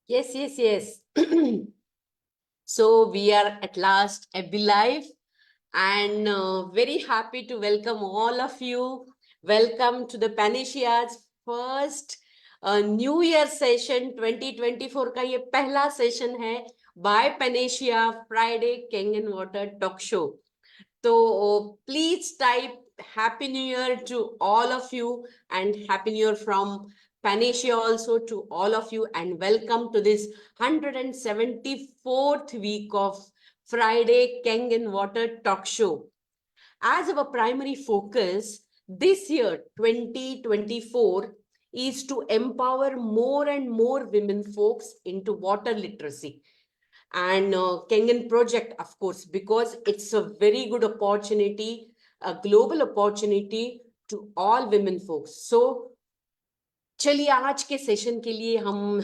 Yes. So we are at last live and very happy to welcome all of you. Welcome to the PANACEA's first New Year session 2024 का ये पहला session है by PANACEA Friday Kangen Water Talk Show. So please type Happy New Year to all of you and Happy New Year from PANACEA also to all of you and welcome to this 174th week of Friday Kangen Water Talk Show. As our primary focus this year 2024 is to empower more and more women folks into water literacy and Kangen project, of course, because it's a very good opportunity, a global opportunity to all women folks. So, चलिए आज के session के लिए हम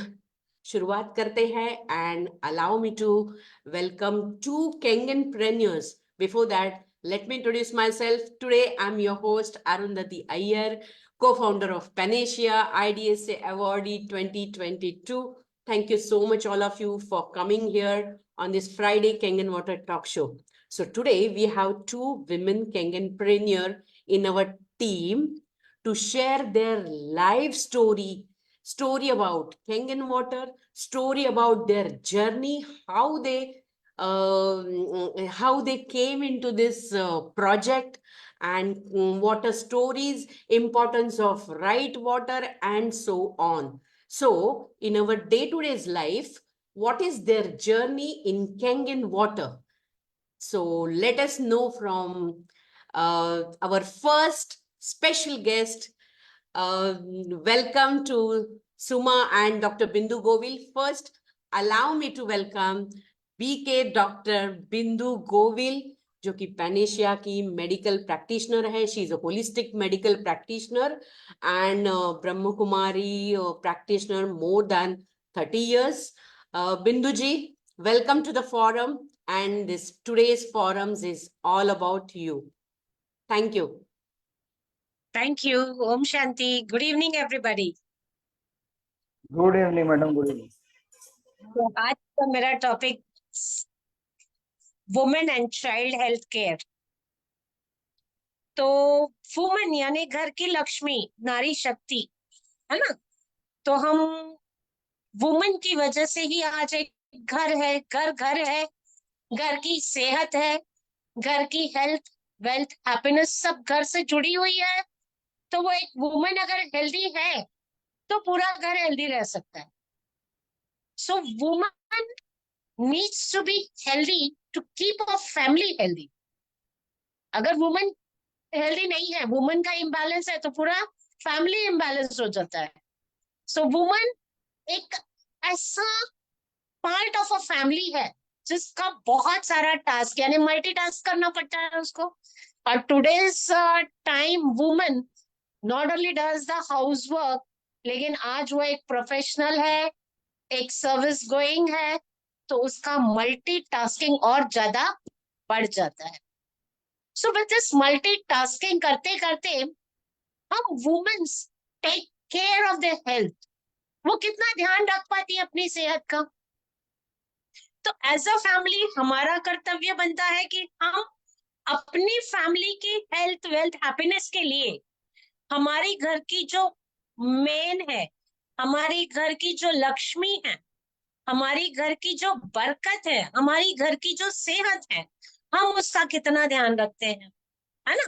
शुरुआत करते हैं and allow me to welcome two Kangenpreneurs. Before that, let me introduce myself. Today, I'm your host, Arundhati Iyer, co-founder of PANACEA IDSA Awardee 2022. Thank you so much, all of you, for coming here on this Friday Kangen Water Talk Show. So today, we have two women Kangenpreneur in our team to share their life story about Kangen water, story about their journey, how they came into this project, and water stories, importance of right water, and so on. So, in our day-to-day life, what is their journey in Kangen water? So let us know from our first special guest. Welcome to Suma and Dr. Bindu Govil. First, allow me to welcome BK Dr. Bindu Govil, जो कि Panacea की medical practitioner है. She is a holistic medical practitioner and Brahma Kumari practitioner more than 30 years. Bindu ji, welcome to the forum, and this today's forums is all about you. Thank you. Thank you. Om Shanti. Good evening, everybody. Good evening madam, good evening. तो आज का मेरा topic women and child health care. तो women यानी घर की लक्ष्मी, नारी शक्ति, है ना। तो हम वुमेन की वजह से ही आज एक घर है, घर है, घर की सेहत है, घर की हेल्थ, वेल्थ, हैप्पीनेस सब घर से जुड़ी हुई है। तो वो एक वुमेन अगर हेल्दी है तो पूरा घर हेल्दी रह सकता है। सो women needs to be healthy to keep a family healthy. अगर वुमेन हेल्दी नहीं है, वुमेन का इम्बैलेंस है, तो पूरा फैमिली इम्बैलेंस हो जाता है। सो वुमेन एक ऐसा पार्ट ऑफ अ फैमिली है जिसका बहुत सारा टास्क यानी मल्टीटास्क करना पड़ता है उसको। और today's time women not only does the house work, लेकिन आज वो एक प्रोफेशनल है, एक सर्विस गोइंग है, तो उसका मल्टीटास्किंग और ज्यादा बढ़ जाता है। सो विद दिस मल्टीटास्किंग करते करते हम women's take care of their health, वो कितना ध्यान रख पाती है अपनी सेहत का। तो एज अ फैमिली हमारा कर्तव्य बनता है कि हम अपनी फैमिली की हेल्थ, वेल्थ, हैप्पीनेस के लिए हमारी घर की जो मेन है, हमारी घर की जो लक्ष्मी है, हमारी घर की जो बरकत है, हमारी घर की जो सेहत है, हम उसका कितना ध्यान रखते हैं, है ना।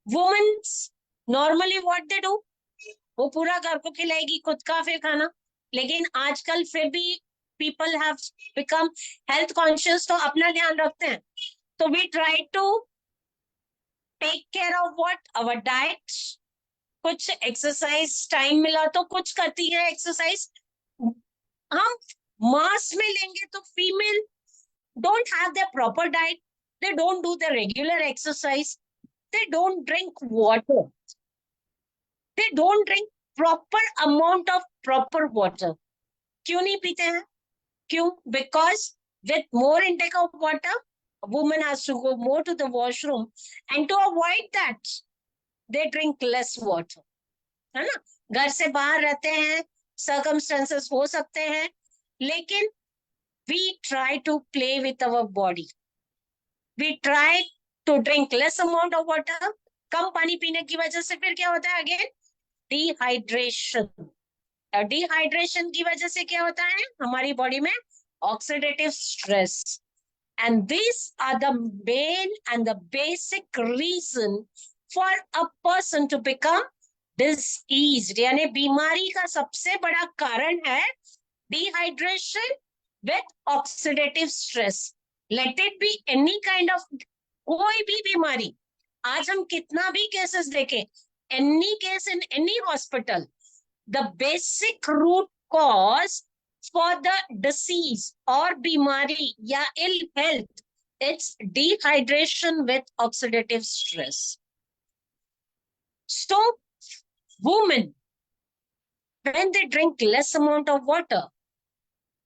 Womens normally what they do, वो पूरा घर को खिलाएगी, खुद का फिर खाना। लेकिन आजकल फिर भी people have become health conscious, तो अपना ध्यान रखते हैं। तो we try to take care of what our diet, कुछ एक्सरसाइज टाइम मिला तो कुछ करती है एक्सरसाइज। हम मास में लेंगे तो female don't have their proper diet, they don't do the regular exercise, they don't drink water, they don't drink proper amount of proper water. क्यों नहीं पीते हैं? क्यों? Because with more intake of water, a woman has to go more to the washroom, and to avoid that they drink less water, है ना। घर से बाहर रहते हैं, circumstances हो सकते हैं, लेकिन we try to play with our body. We try to drink less amount of water. कम पानी पीने की वजह से फिर क्या होता है अगेन? डिहाइड्रेशन. डिहाइड्रेशन की वजह से क्या होता है हमारी बॉडी में? Oxidative stress. And these are the main and the basic reason for a person to become diseased. यानी बीमारी का सबसे बड़ा कारण है dehydration with oxidative stress. Let it be any kind of कोई भी बीमारी. आज हम कितना भी केसेस देखें, any case in any hospital, the basic root cause for the disease or बीमारी या ill health, it's dehydration with oxidative stress. So, women, when they drink less amount of water,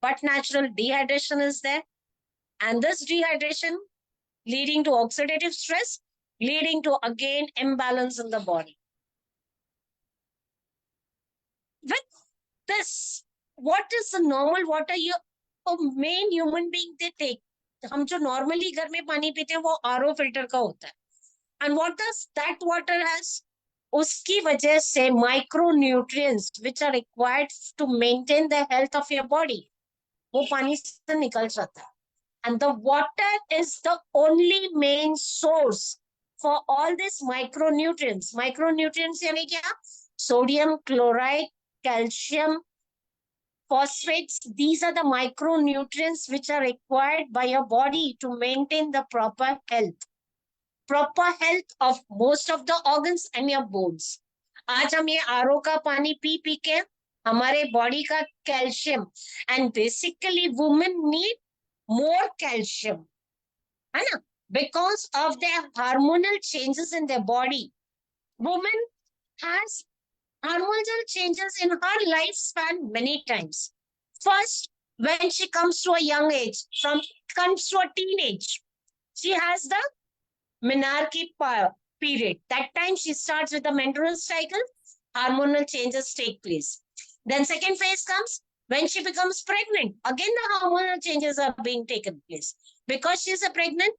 but natural dehydration is there, and this dehydration leading to oxidative stress, leading to again imbalance in the body. With this, what is the normal water you main human being they take? हम जो normally घर में पानी पीते हैं वो RO filter का होता है. And what does that water has? उसकी वजह से micronutrients which are required to maintain the health of your body, वो पानी से निकल जाता है. And the water is the only main source for all these micronutrients. Micronutrients यानी क्या? Sodium, chloride, calcium, phosphates. These are the micronutrients which are required by your body to maintain the proper health. Proper health of most of the organs and your bones. आज हम ये RO का पानी P P के हमारे body का calcium, and basically women need more calcium, है ना? Because of their hormonal changes in their body. Woman has hormonal changes in her lifespan many times. First, when she comes to a young age, comes to a teenage, she has the menarche period. That time she starts with the menstrual cycle, hormonal changes take place. Then second phase comes when she becomes pregnant. Again, the hormonal changes are being taken place. Because she's a pregnant,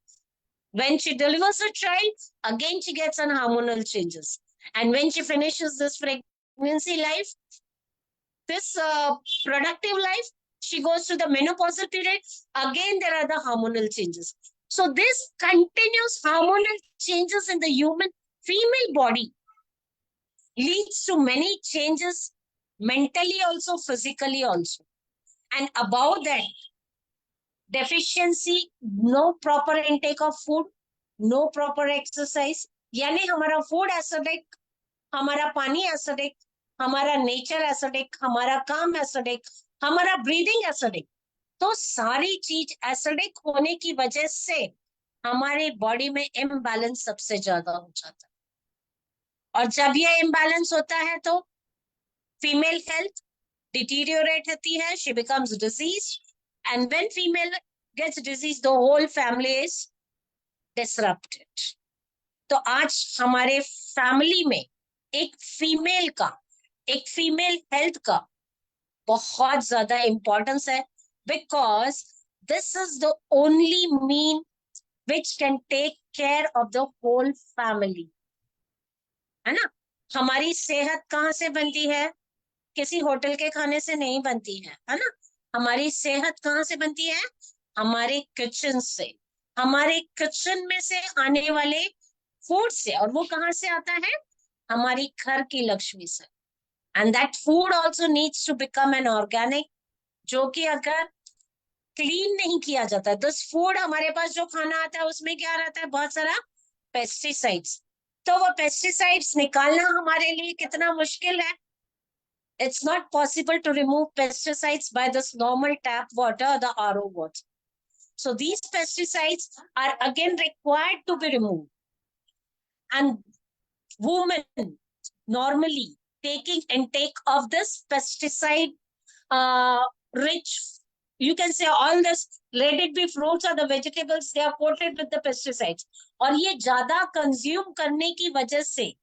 when she delivers a child, again she gets an hormonal changes. And when she finishes this pregnancy life, this productive life, she goes to the menopausal period. Again, there are the hormonal changes. So this continuous hormonal changes in the human female body leads to many changes mentally also, physically also. And above that, deficiency, no proper intake of food, no proper exercise. यानी हमारा food acidic, हमारा पानी acidic, हमारा nature acidic, हमारा काम acidic, हमारा breathing acidic. तो सारी चीज acidic होने की वजह से हमारे बॉडी में imbalance सबसे ज्यादा हो जाता है. और जब ये imbalance होता है तो female health deteriorate होती है, she becomes diseased, and when female gets diseased, the whole family is disrupted. तो आज हमारे फैमिली में एक फीमेल हेल्थ का बहुत ज्यादा इंपॉर्टेंस है, because this is the only mean which can take care of the whole family. है ना? हमारी सेहत कहाँ से बनती है? किसी होटल के खाने से नहीं बनती है ना? हमारी सेहत कहाँ से बनती है? हमारे किचन से, हमारे किचन में से आने वाले फूड से. और वो कहाँ से आता है? हमारी घर की लक्ष्मी से. And that food also needs to become an organic, जो कि अगर क्लीन नहीं किया जाता है, this food हमारे पास जो खाना आता है उसमें क्या रहता है? बहुत सारा पेस्टिसाइड्स. तो वो पेस्टिसाइड्स निकालना हमारे लिए कितना मुश्किल है. It's not possible to remove pesticides by this normal tap water or the RO water. So these pesticides are again required to be removed. And women normally taking intake of this pesticide rich, you can say all this, let it be fruits or the vegetables, they are coated with the pesticides. और ये ज्यादा consume करने की वजह से,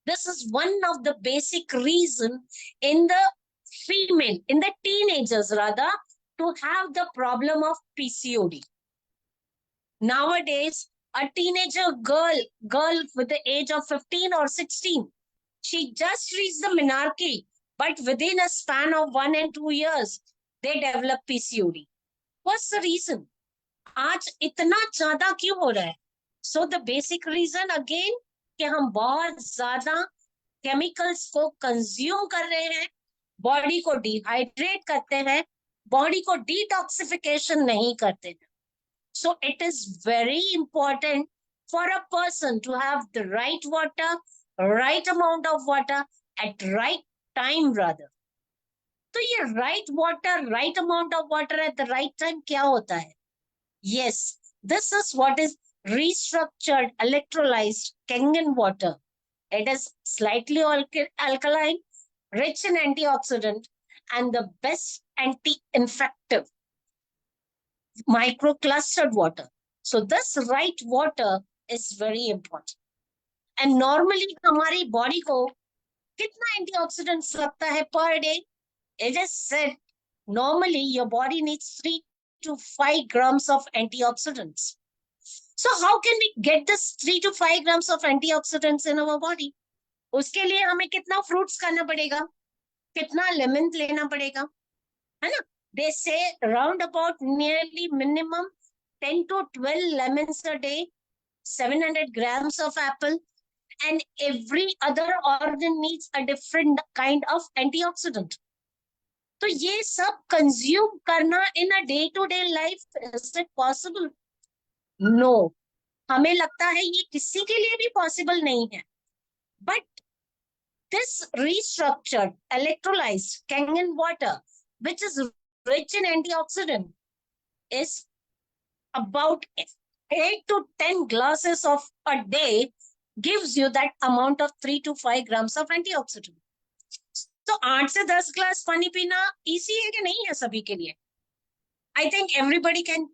this is one of the basic reason in the female, in the teenagers rather, to have the problem of PCOD. Nowadays, a teenager girl with the age of 15 or 16, she just reached the menarche, but within a span of 1 and 2 years, they develop PCOD. What's the reason? आज इतना ज्यादा क्यों हो रहा है? So the basic reason again कि हम बहुत ज्यादा केमिकल्स को कंज्यूम कर रहे हैं, बॉडी को डिहाइड्रेट करते हैं, बॉडी को डिटॉक्सिफिकेशन नहीं करते हैं. So it is very important for a person to have the right water, right amount of water at right time rather. तो ये right water, right amount of water at the right time क्या होता है? Yes, this is what is restructured electrolyzed kangen water. It is slightly alkaline, rich in antioxidant, and the best anti-infective microclustered water. So this right water is very important. And normally हमारी body को कितना antioxidants लगता है per day? It is said normally your body needs 3 to 5 grams of antioxidants. So how can we get this 3 to 5 grams of antioxidants in our body? उसके लिए हमें कितना fruits खाना पड़ेगा, कितना lemon लेना पड़ेगा, है ना? They say round about nearly minimum 10 to 12 lemons a day, 700 grams of apple, and every other organ needs a different kind of antioxidant. तो ये सब consume करना in a day-to-day life, is it possible? No. हमें लगता है ये किसी के लिए भी possible नहीं है. But this restructured, electrolyzed kangen water, which is rich in antioxidant, is about 8 to 10 glasses of a day gives you that amount of 3 to 5 grams of antioxidant. So 8 से 10 ग्लास पानी पीना easy है कि नहीं है सभी के लिए? I think everybody can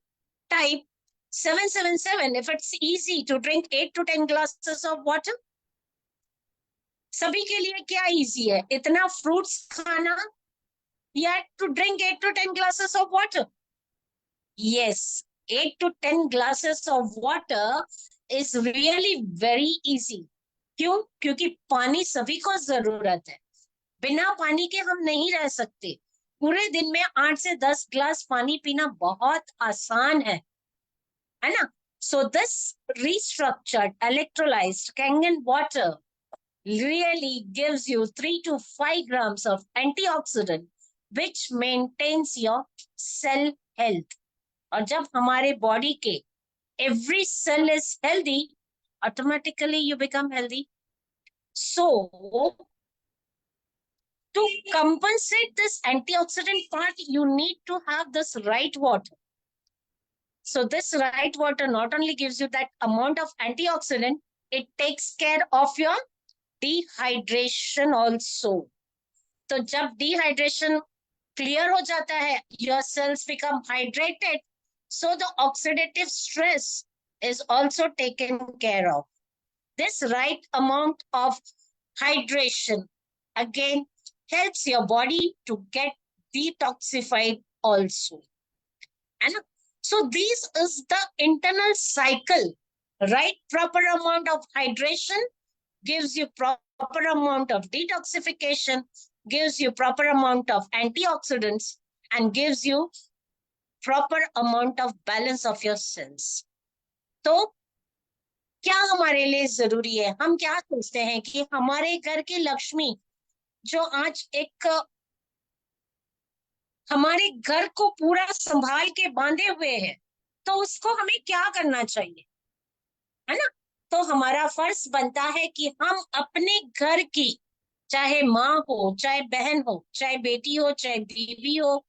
type 777 if it's easy to drink 8 to 10 glasses of water. सभी के लिए क्या easy है? इतना fruits खाना या to drink 8 to 10 glasses of water? Yes, 8 to 10 glasses of water is really very easy. क्यों? क्योंकि पानी सभी को जरूरत है. बिना पानी के हम नहीं रह सकते. पूरे दिन में 8 से 10 ग्लास पानी पीना बहुत आसान है ना? So this restructured electrolyzed kangen water really gives you 3 to 5 grams of antioxidant which maintains your cell health. और जब हमारे बॉडी के every cell is healthy, automatically you become healthy. So to compensate this antioxidant part, you need to have this right water. So this right water not only gives you that amount of antioxidant, it takes care of your dehydration also. तो जब dehydration clear हो जाता है, your cells become hydrated, so the oxidative stress is also taken care of. This right amount of hydration again helps your body to get detoxified also. And so this is the internal cycle, right? Proper amount of hydration gives you proper amount of detoxification, gives you proper amount of antioxidants, and gives you proper amount of balance of your cells. तो क्या हमारे लिए जरूरी है? हम क्या सोचते हैं कि हमारे घर की लक्ष्मी जो आज एक हमारे घर को पूरा संभाल के बांधे हुए है, तो उसको हमें क्या करना चाहिए, है ना? तो हमारा फर्ज बनता है कि हम अपने घर की, चाहे माँ हो, चाहे बहन हो, चाहे बेटी हो, चाहे बीवी हो,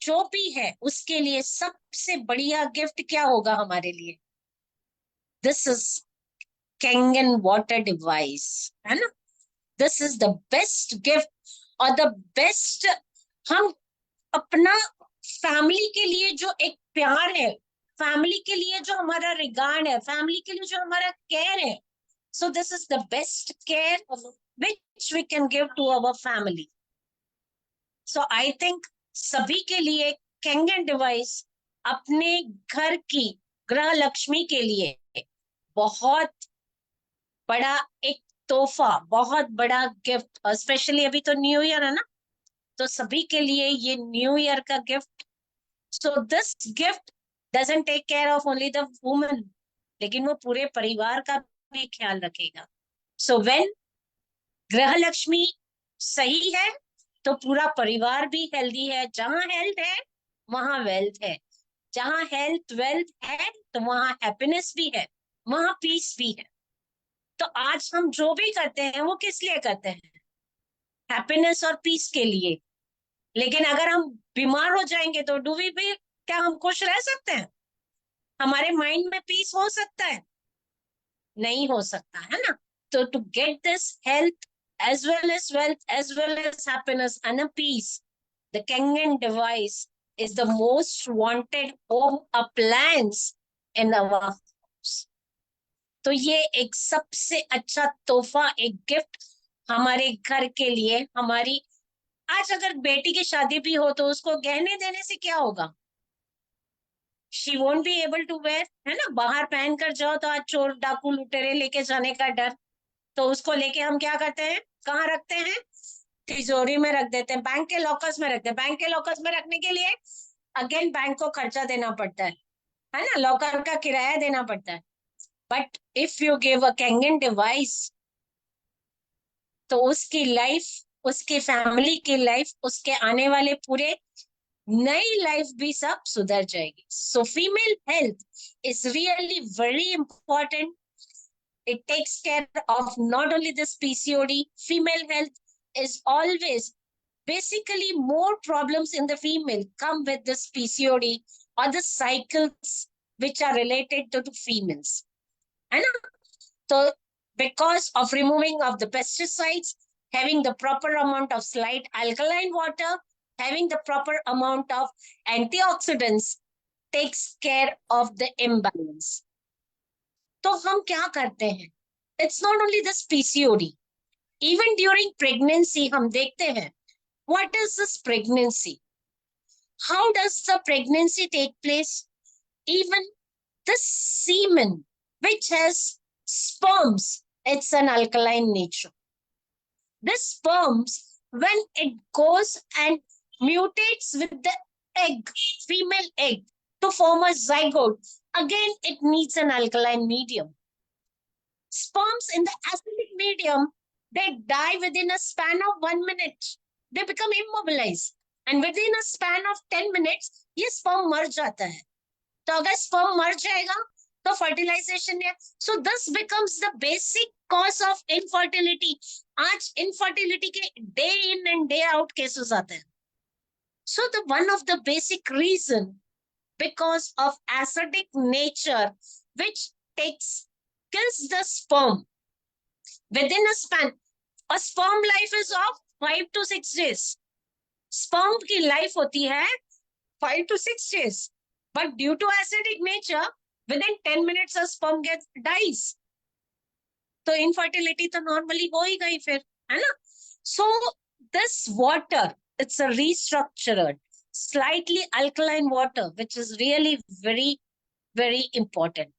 जो भी है, उसके लिए सबसे बढ़िया गिफ्ट क्या होगा हमारे लिए? This is kangen water device, है ना? This is the best gift और the best. हम अपना फैमिली के लिए जो एक प्यार है, फैमिली के लिए जो हमारा रिगार्ड है, फैमिली के लिए जो हमारा केयर है, so this is the best care which we can give to our family. So I think सभी के लिए कैंगन डिवाइस अपने घर की गृह लक्ष्मी के लिए बहुत बड़ा एक तोहफा, बहुत बड़ा गिफ्ट, और स्पेशली अभी तो न्यू ईयर है ना, तो सभी के लिए ये न्यू ईयर का gift. So this gift doesn't take care of only the woman, लेकिन वो पूरे परिवार का भी ख्याल रखेगा। सो व्हेन गृह लक्ष्मी सही है तो पूरा परिवार भी हेल्दी है। जहां हेल्थ है वहां वेल्थ है, जहां हेल्थ वेल्थ है तो वहां हैप्पीनेस भी है, वहां पीस भी है। तो आज हम जो भी करते हैं वो किस लिए करते हैं? हैप्पीनेस और पीस के लिए। लेकिन अगर हम बीमार हो जाएंगे तो डू वी भी, क्या हम खुश रह सकते हैं? हमारे माइंड में पीस हो सकता है? नहीं हो सकता, है ना? तो to get this health as well as wealth, as well as happiness and a peace, the Kangen device is the most wanted home appliance in our house. तो ये एक सबसे अच्छा तोहफा, एक गिफ्ट हमारे घर के लिए। हमारी आज अगर बेटी की शादी भी हो तो उसको गहने देने से क्या होगा? She won't be able to wear, है ना? बाहर पहन कर जाओ तो आज चोर डाकू लुटेरे लेके जाने का डर। तो उसको लेके हम क्या करते हैं? कहाँ रखते हैं? तिजोरी में रख देते हैं, बैंक के लॉकर्स में रखते हैं। बैंक के लॉकर्स में रखने के लिए अगेन बैंक को खर्चा देना पड़ता है ना? लॉकर का किराया देना पड़ता है। But if you give a Kangen device तो उसकी लाइफ, उसकी फैमिली की लाइफ, उसके आने वाले पूरे नई लाइफ भी सब सुधर जाएगी। So female health is really very important. It takes care of not only this PCOD. Female health is always, basically more problems in the female come with this PCOD or the cycles which are related to females, है ना? So because of removing of the pesticides, having the proper amount of slight alkaline water, having the proper amount of antioxidants takes care of the imbalance. तो हम क्या करते हैं? It's not only this PCOD, even during pregnancy हम देखते हैं what is this pregnancy, how does the pregnancy take place. Even the semen which has sperms, it's an alkaline nature. This sperms, when it goes and mutates with the egg, female egg, to form a zygote, again it needs an alkaline medium. Sperms in the acidic medium, they die within a span of 1 minute. They become immobilized. And within a span of 10 minutes, ये sperm मर जाता है. तो अगर sperm मर जाएगा, तो fertilization है. So this becomes the basic cause of infertility. आज infertility के day in and day out cases आते हैं. So the one of the basic reason, because of acidic nature, which kills the sperm within a span. A sperm life is of 5 to 6 days. Sperm की life होती है 5 to 6 days. But due to acidic nature, within 10 minutes a sperm dies. तो infertility तो normally हो ही गई फिर, है ना? So this water, it's a restructured, slightly alkaline water, which is really very, very important.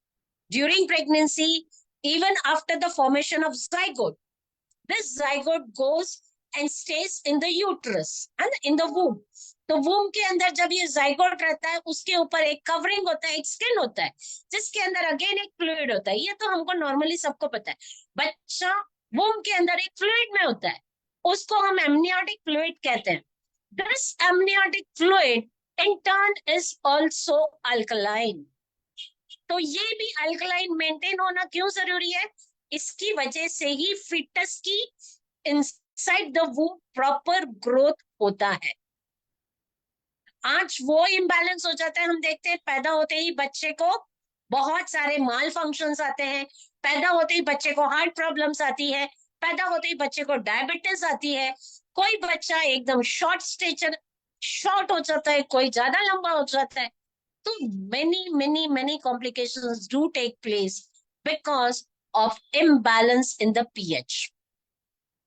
During pregnancy, even after the formation of zygote, this zygote goes and stays in the uterus and in the womb. तो womb के अंदर जब ये zygote रहता है, उसके ऊपर एक covering होता है, एक skin होता है, जिसके अंदर again एक fluid होता है. ये तो हमको normally सबको पता है. बच्चा womb के अंदर एक fluid में होता है, उसको हम amniotic fluid कहते हैं. This amniotic fluid in turn is also alkaline. तो ये भी अल्कलाइन मेंटेन होना क्यों जरूरी है? इसकी वजह से ही फिटस की इनसाइड द वूम प्रॉपर ग्रोथ होता है. आज वो इम्बैलेंस हो जाता है. हम देखते हैं पैदा होते ही बच्चे को बहुत सारे माल फंक्शंस आते हैं, पैदा होते ही बच्चे को हार्ट प्रॉब्लम्स आती है, पैदा होते ही बच्चे को डायबिटीज आती है, कोई बच्चा एकदम शॉर्ट स्टेचर शॉर्ट हो जाता है, कोई ज्यादा लंबा हो जाता है. So many complications do take place because of imbalance in the pH.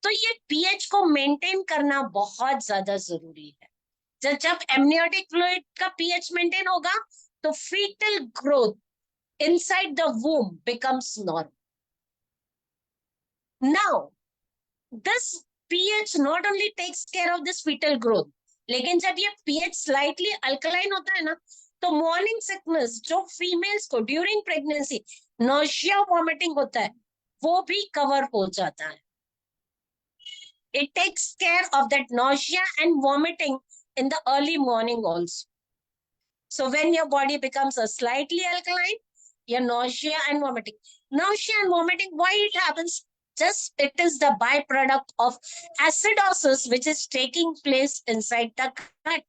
तो ये pH को मेंटेन करना बहुत ज्यादा जरूरी है. जब एमनियोटिक फ्लूइड का पीएच मेंटेन होगा तो foetal growth inside the womb becomes normal. Now this pH not only takes care of this foetal growth, लेकिन जब ये पीएच स्लाइटली अल्कलाइन होता है ना, तो मॉर्निंग सिकनेस जो फीमेल्स को ड्यूरिंग प्रेगनेंसी नोशिया वॉमिटिंग होता है वो भी कवर हो जाता है. It takes care of that nausea and vomiting in the early morning also. So when your body becomes a slightly alkaline, your nausea and vomiting. Nausea and vomiting, why it happens? Just it is the byproduct of acidosis which is taking place inside the gut.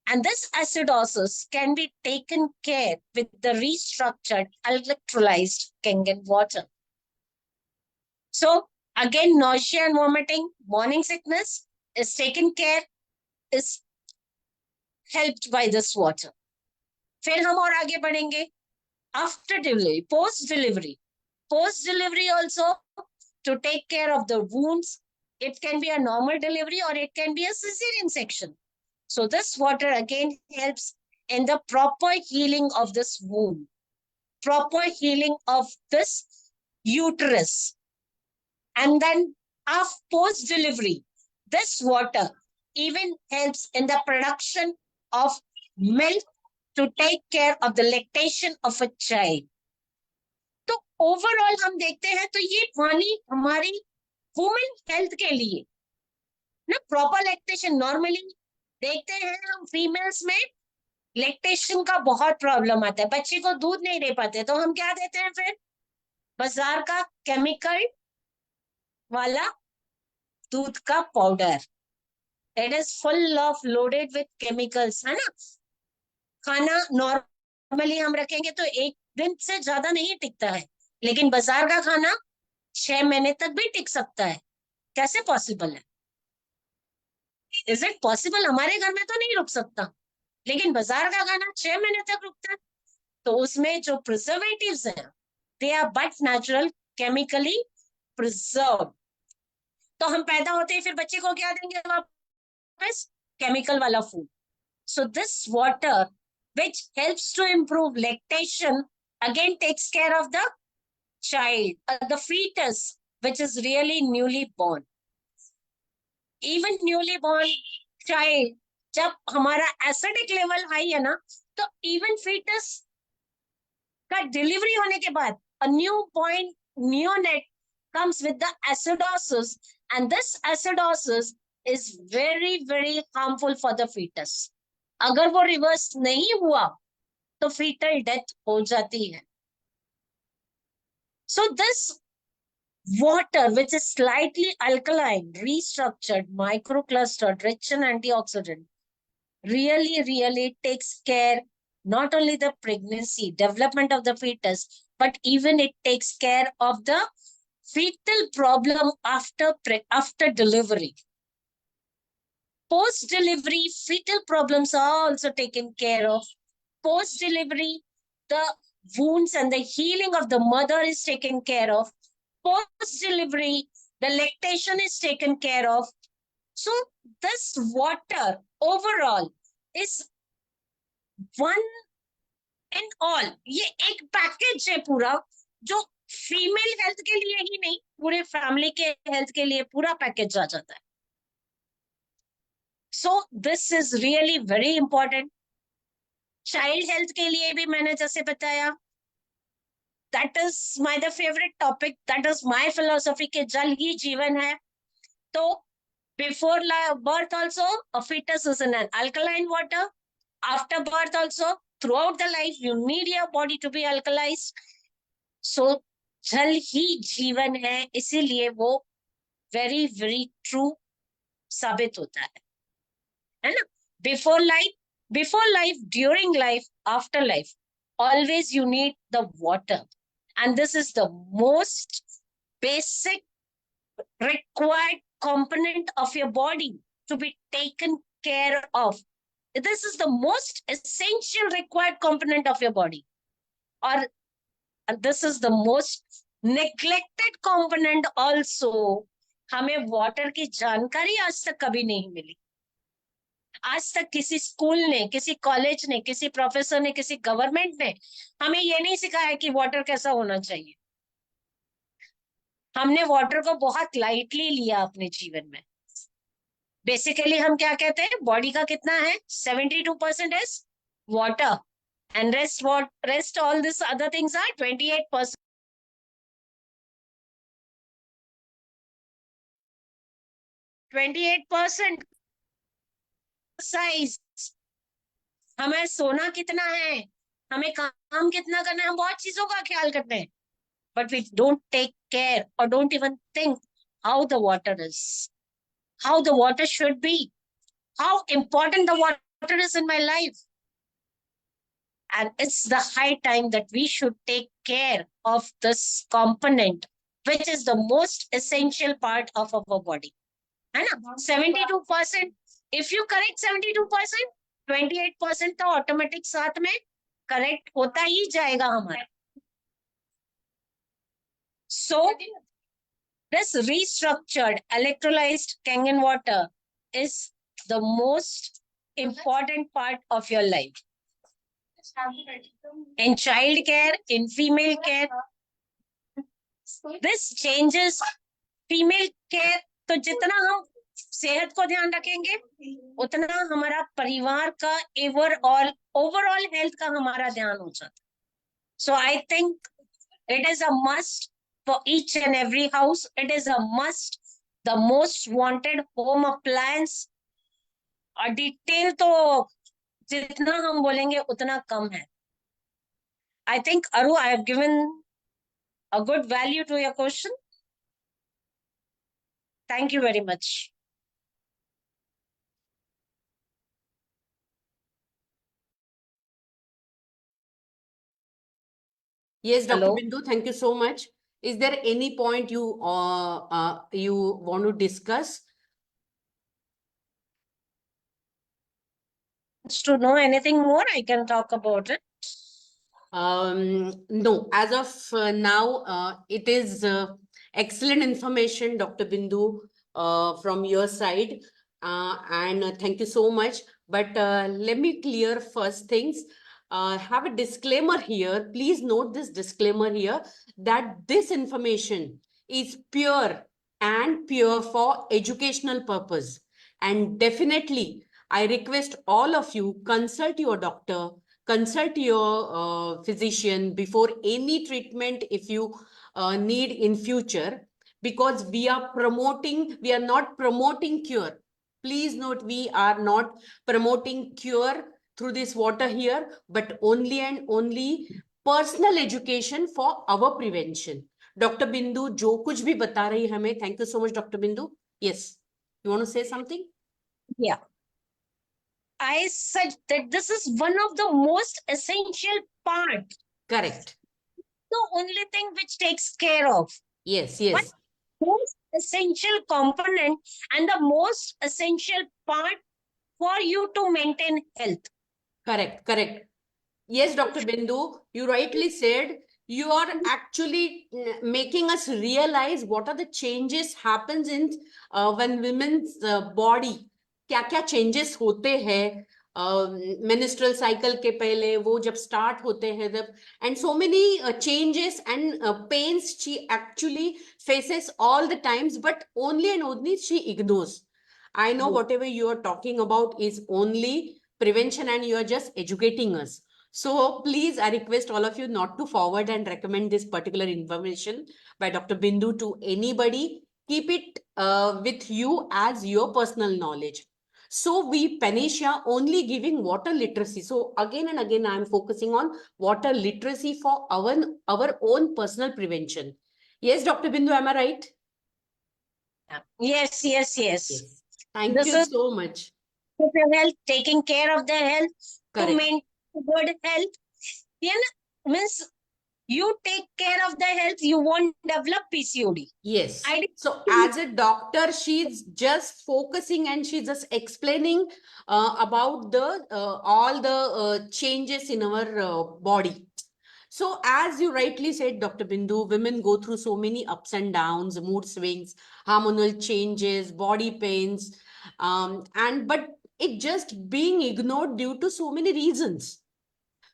And this acidosis can be taken care with the restructured electrolyzed kangen water. So again, nausea and vomiting, morning sickness is taken care, is helped by this water. फिर हम और आगे बढ़ेंगे. After delivery, post delivery also to take care of the wounds. It can be a normal delivery or it can be a cesarean section. So this water again helps in the proper healing of this wound, proper healing of this uterus. And then after post-delivery, this water even helps in the production of milk to take care of the lactation of a child. तो overall हम देखते हैं तो ये पानी हमारी women health के लिए ना, प्रॉपर लैक्टेशन. नॉर्मली देखते हैं हम फीमेल्स में लैक्टेशन का बहुत प्रॉब्लम आता है, बच्चे को दूध नहीं दे पाते, तो हम क्या देते हैं फिर? बाजार का केमिकल वाला दूध का powder. It is full of loaded with chemicals, है ना. खाना नॉर्मली हम रखेंगे तो एक दिन से ज्यादा नहीं टिकता है, लेकिन बाजार का खाना 6 महीने तक भी टिक सकता है. कैसे पॉसिबल है? Is it possible? हमारे घर में तो नहीं रुक सकता, लेकिन बाजार का खाना 6 महीने तक रुकता है. तो उसमें जो प्रिजर्वेटिव्स हैं, they are but natural, chemically preserve. तो हम पैदा होते ही फिर बच्चे को क्या देंगे वापस? केमिकल वाला food. So this water, which helps to improve lactation, again takes care of the child, the fetus, which is really newly born. Even newly born child, जब हमारा एसिडिक लेवल हाई है ना, तो इवन fetus का delivery होने के बाद a newborn neonate comes with the acidosis, and this acidosis is very, very harmful for the fetus. अगर वो रिवर्स नहीं हुआ तो फीटल डेथ हो जाती है. So this water, which is slightly alkaline, restructured, microclustered, rich in antioxidant, really takes care not only the pregnancy, development of the fetus, but even it takes care of the fetal problem after delivery. Post-delivery, fetal problems are also taken care of. Post-delivery, the wounds and the healing of the mother is taken care of. Post-delivery, the lactation is taken care of. So this water overall is one and all. ये एक package है पूरा, जो female health के लिए ही नहीं, पूरे family के हेल्थ के लिए पूरा पैकेज आ जाता है. So this is really very important. Child health के लिए भी मैंने जैसे बताया, that is my the favorite topic, that is my philosophy कि जल ही जीवन है. तो before birth also a fetus is in an alkaline water. After birth also, throughout the life you need your body to be alkalized. So जल ही जीवन है, इसीलिए वो very, very true साबित होता है ना. Before life, during life, after life, always you need the water. And this is the most basic required component of your body to be taken care of. This is the most essential required component of your body. Or this is the most neglected component also. हमें water की जानकारी आज तक कभी नहीं मिली. आज तक किसी स्कूल ने, किसी कॉलेज ने, किसी प्रोफेसर ने, किसी गवर्नमेंट ने हमें ये नहीं सिखाया कि वाटर कैसा होना चाहिए। हमने वाटर को बहुत लाइटली लिया अपने जीवन में। बेसिकली हम क्या कहते हैं, बॉडी का कितना है, 72% is water and rest all this other things are 28%। 28% size. हमें सोना कितना है, हमें काम कितना करना है, हम बहुत चीजों का ख्याल करते हैं, but we don't take care or don't even think how the water is, how the water should be, how important the water is in my life. And it's the high time that we should take care of this component, which is the most essential part of our body. है ना? 72%. If you correct 72%, 28% तो automatic साथ में correct होता ही जाएगा हमारा. So this restructured electrolyzed kangen water is the most important part of your life. In child care, in female care, this changes female care. तो जितना हम सेहत को ध्यान रखेंगे, उतना हमारा परिवार का ओवरऑल हेल्थ का हमारा ध्यान हो जाता. So I think it is a must for each and every house. It is a must. The most wanted home appliance. और डिटेल तो जितना हम बोलेंगे उतना कम है. I think, Aru, I have given a good value to your question. Thank you very much. Yes, Dr. Hello. Bindu, thank you so much. Is there any point you want to discuss? To know anything more, I can talk about it. No, as of now, it is excellent information, Dr. Bindu, from your side. And thank you so much. But let me clear first things. Have a disclaimer here. Please note this disclaimer here that this information is pure for educational purpose. And definitely, I request all of you consult your doctor, consult your physician before any treatment if you need in future, because we are not promoting cure. Please note, we are not promoting cure through this water here, but only and only personal education for our prevention. Dr. Bindu जो कुछ भी बता रही हमें, thank you so much, Dr. Bindu. Yes, you want to say something? Yeah. I said that this is one of the most essential part. Correct. The only thing which takes care of. Yes, yes. But most essential component and the most essential part for you to maintain health. Correct, correct. Yes, Dr. Bindu, you rightly said, you are actually making us realize what are the changes happens in when women's body, क्या changes होते हैं menstrual cycle के पहले, वो जब start होते हैं जब, and so many changes and pains she actually faces all the times, but only and only she ignores. I know whatever you are talking about is only prevention and you are just educating us. So please, I request all of you not to forward and recommend this particular information by Dr. Bindu to anybody. Keep it with you as your personal knowledge. So we PANACEA only giving water literacy. So again and again, I am focusing on water literacy for our own personal prevention. Yes, Dr. Bindu, am I right? Yes, yes, yes. Yes. Thank This you is so much. their health, taking care of their health, Correct. to maintain good health. Yeah, means you take care of the health, you won't develop PCOD. Yes. So as a doctor, she's just focusing and she's just explaining about the all the changes in our body. So as you rightly said, Dr. Bindu, women go through so many ups and downs, mood swings, hormonal changes, body pains, but it just being ignored due to so many reasons.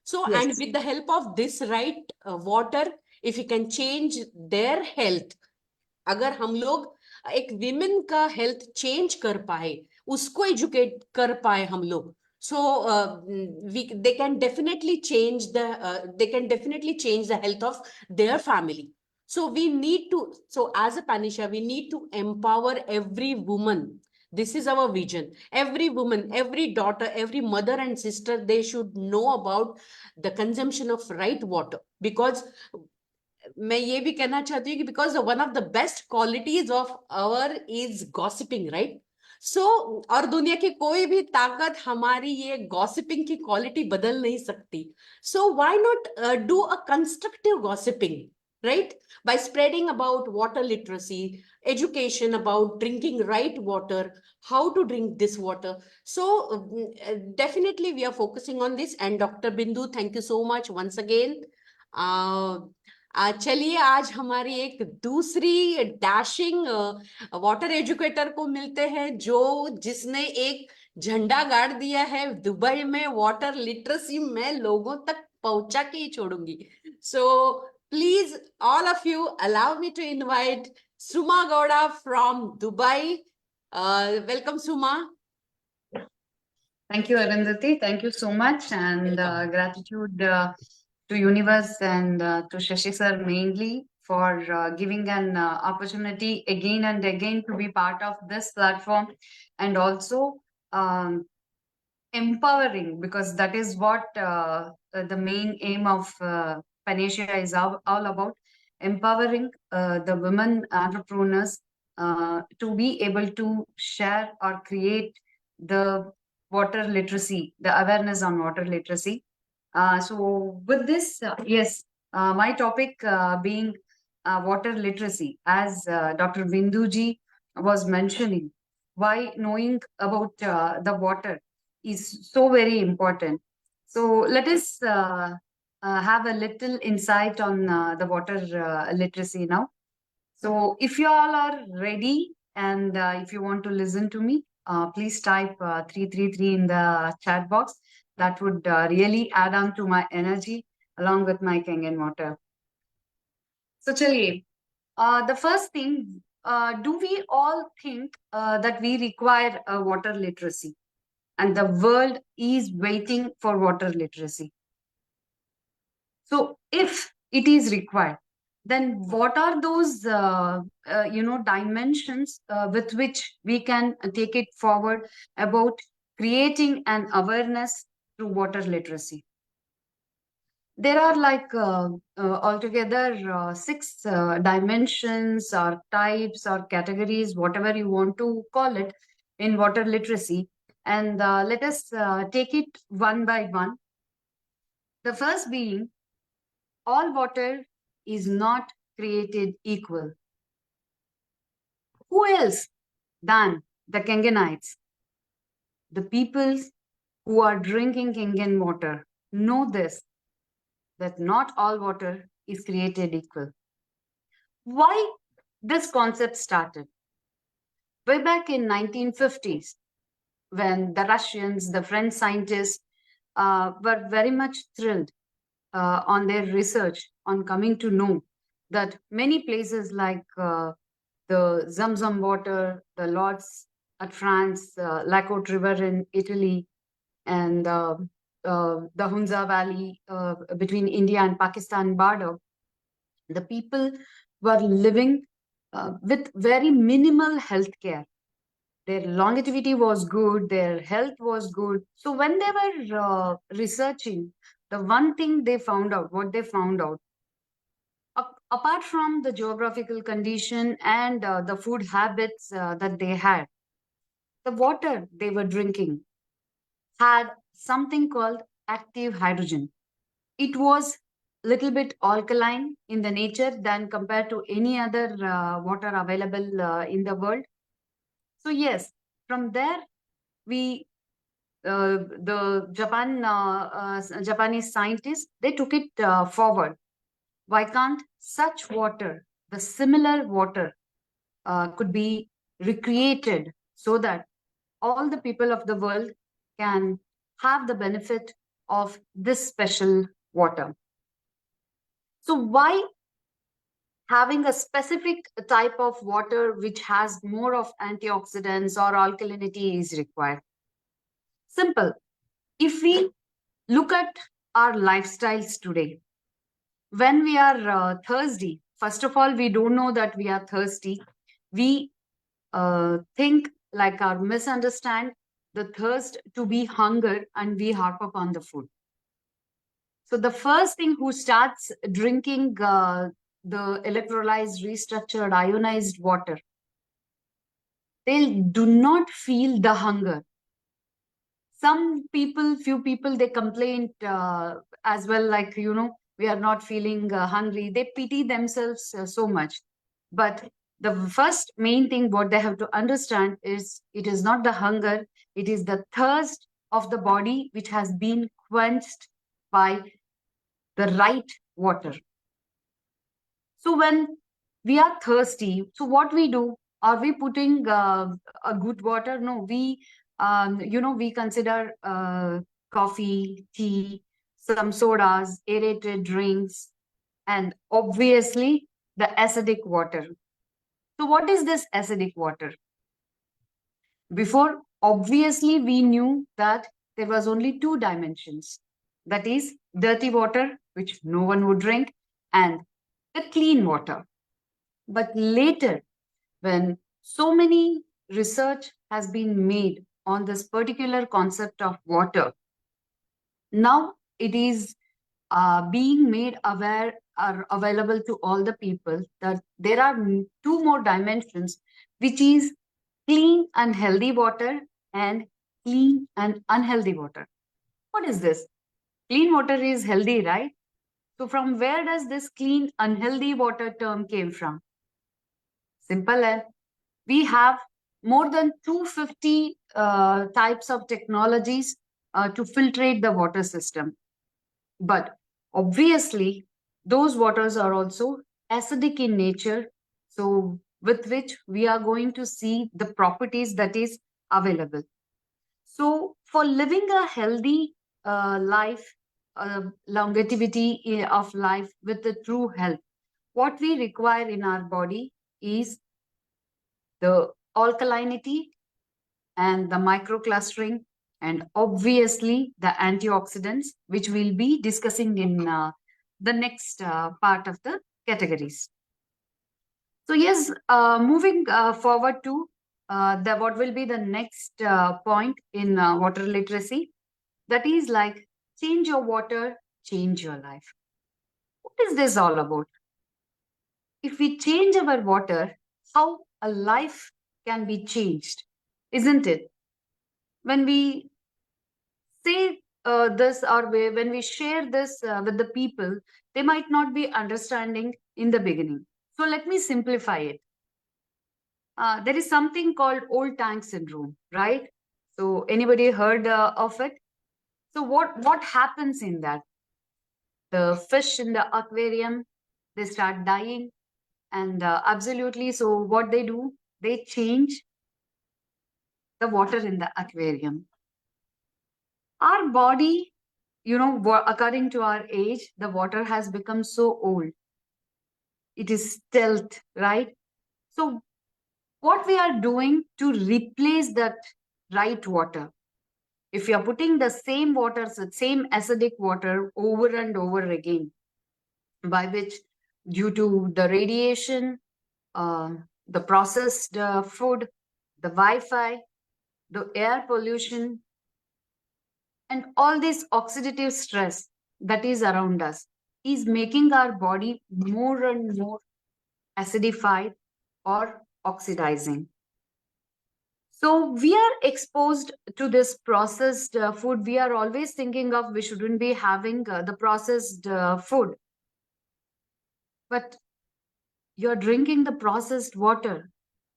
So, Yes. and with the help of this right water, if you can change their health, अगर हम लोग एक women का health change कर पाए, उसको educate कर पाए हम लोग, so they can definitely change the health of their family. So we need to, so as a PANACEA, we need to empower every woman. This is our vision. Every woman, every daughter, every mother and sister, they should know about the consumption of right water. Because मैं ये भी कहना चाहती हूँ कि because one of the best qualities of our is gossiping, right? So और दुनिया की कोई भी ताकत हमारी ये गॉसिपिंग की क्वालिटी बदल नहीं सकती. So why not do a constructive gossiping, right? By spreading about water literacy, education about drinking right water, how to drink this water. So definitely we are focusing on this. And Dr. Bindu, thank you so much once again. चलिए आज हमारी एक दूसरी dashing water educator को मिलते हैं, जो जिसने एक झंडा गाड़ दिया है दुबई में. वाटर लिटरेसी मैं लोगों तक पहुंचा के ही छोड़ूंगी. So please all of you allow me to invite Suma Gowda from Dubai. Welcome Suma. Thank you, Arundhati. Thank you so much, and gratitude to Universe and to Shashi sir mainly for giving an opportunity again and again to be part of this platform, and also um, empowering, because that is what the main aim of PANACEA is all about, empowering the women entrepreneurs to be able to share or create the water literacy, the awareness on water literacy. So with this, yes, my topic being water literacy, as Dr. Binduji was mentioning, why knowing about the water is so very important. So let us have a little insight on the water literacy now. So if you all are ready, and if you want to listen to me, please type 333 in the chat box. That would really add on to my energy along with my kangen water. So chaliye, the first thing, do we all think that we require a water literacy? And the world is waiting for water literacy. So if it is required, then what are those dimensions with which we can take it forward about creating an awareness through water literacy? There are like altogether 6 dimensions or types or categories, whatever you want to call it, in water literacy. And let us take it one by one. The first being, all water is not created equal. Who else than the Kangenites? The people who are drinking Kangen water know this, that not all water is created equal. Why this concept started? Way back in 1950s, when the Russians, the French scientists were very much thrilled on their research on coming to know that many places like the Zamzam water, the Lods at France, Lacote River in Italy, and the Hunza Valley between India and Pakistan border, the people were living with very minimal health care. Their longevity was good, their health was good. So when they were researching, the one thing they found out, apart from the geographical condition and the food habits that they had, the water they were drinking had something called active hydrogen. It was little bit alkaline in the nature than compared to any other water available in the world. So yes, from there we the Japanese scientists, they took it forward. Why can't such water, the similar water, could be recreated so that all the people of the world can have the benefit of this special water. So why having a specific type of water which has more of antioxidants or alkalinity is required? Simple. If we look at our lifestyles today, when we are thirsty, first of all, we don't know that we are thirsty. We think like or misunderstand the thirst to be hunger, and we harp upon the food. So the first thing who starts drinking the electrolyzed, restructured, ionized water, they do not feel the hunger. Some people, few people, they complain as well, like, we are not feeling hungry. They pity themselves so much. But the first main thing what they have to understand is it is not the hunger, it is the thirst of the body which has been quenched by the right water. So when we are thirsty, so what we do? Are we putting a good water? No, we consider coffee, tea, some sodas, aerated drinks, and obviously the acidic water. So what is this acidic water? Before, obviously, we knew that there was only two dimensions. That is dirty water, which no one would drink, and the clean water. But later, when so many research has been made on this particular concept of water, now it is being made aware or available to all the people that there are two more dimensions, which is clean and healthy water and clean and unhealthy water. What is this? Clean water is healthy, right? So from where does this clean unhealthy water term came from? Simple. And we have more than 250 types of technologies to filtrate the water system. But obviously, those waters are also acidic in nature. So with which we are going to see the properties that is available. So for living a healthy life, longevity of life with the true health, what we require in our body is the alkalinity and the microclustering, and obviously the antioxidants, which we'll be discussing in the next part of the categories. So yes, moving forward to what will be the next point in water literacy, that is like change your water, change your life. What is this all about? If we change our water, how a life can be changed, isn't it? When we say this, or when we share this with the people, they might not be understanding in the beginning. So let me simplify it. There is something called old tank syndrome, right? So anybody heard of it? So what happens in that? The fish in the aquarium, they start dying, and absolutely. So what they do, they change the water in the aquarium. Our body, according to our age, the water has become so old. It is stealth, right? So what we are doing to replace that right water? If you are putting the same water, same acidic water over and over again, by which due to the radiation, the processed food, the Wi-Fi, the air pollution, and all this oxidative stress that is around us is making our body more and more acidified or oxidizing. So we are exposed to this processed food. We are always thinking of we shouldn't be having the processed food. But you're drinking the processed water.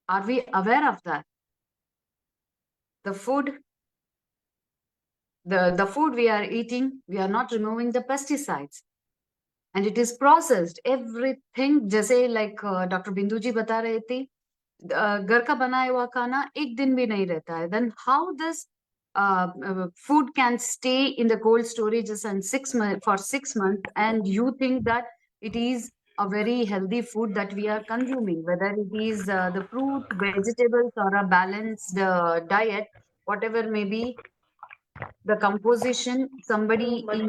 Are we aware of that? The food, the food we are eating, we are not removing the pesticides. And it is processed. Everything, जैसे like Dr. Bindu ji बता रहे थे, घर का बनाया हुआ खाना एक दिन भी नहीं रहता है, then how this food can stay in the cold storages and 6 months for 6 months, and you think that it is a very healthy food that we are consuming, whether it is the fruit, vegetables, or a balanced diet, whatever may be the composition. Somebody is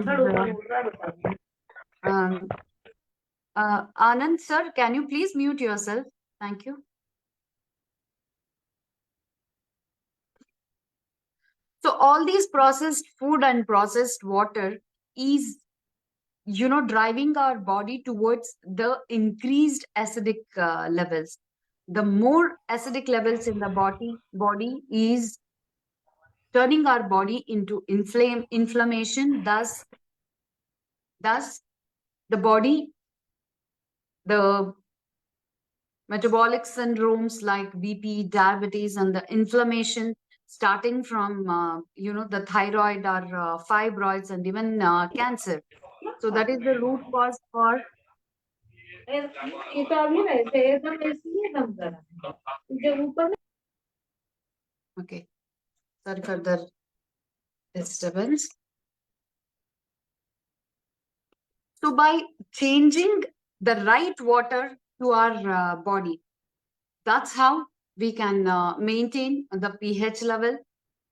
Anand sir, can you please mute yourself? Thank you. So all these processed food and processed water is, driving our body towards the increased acidic levels. The more acidic levels in the body is turning our body into inflammation. Thus, the body, the metabolic syndromes like BP, diabetes, and the inflammation starting from the thyroid or fibroids and even cancer. So that is the root cause for okay. Sorry for the disturbance. So by changing the right water to our body, that's how we can maintain the pH level,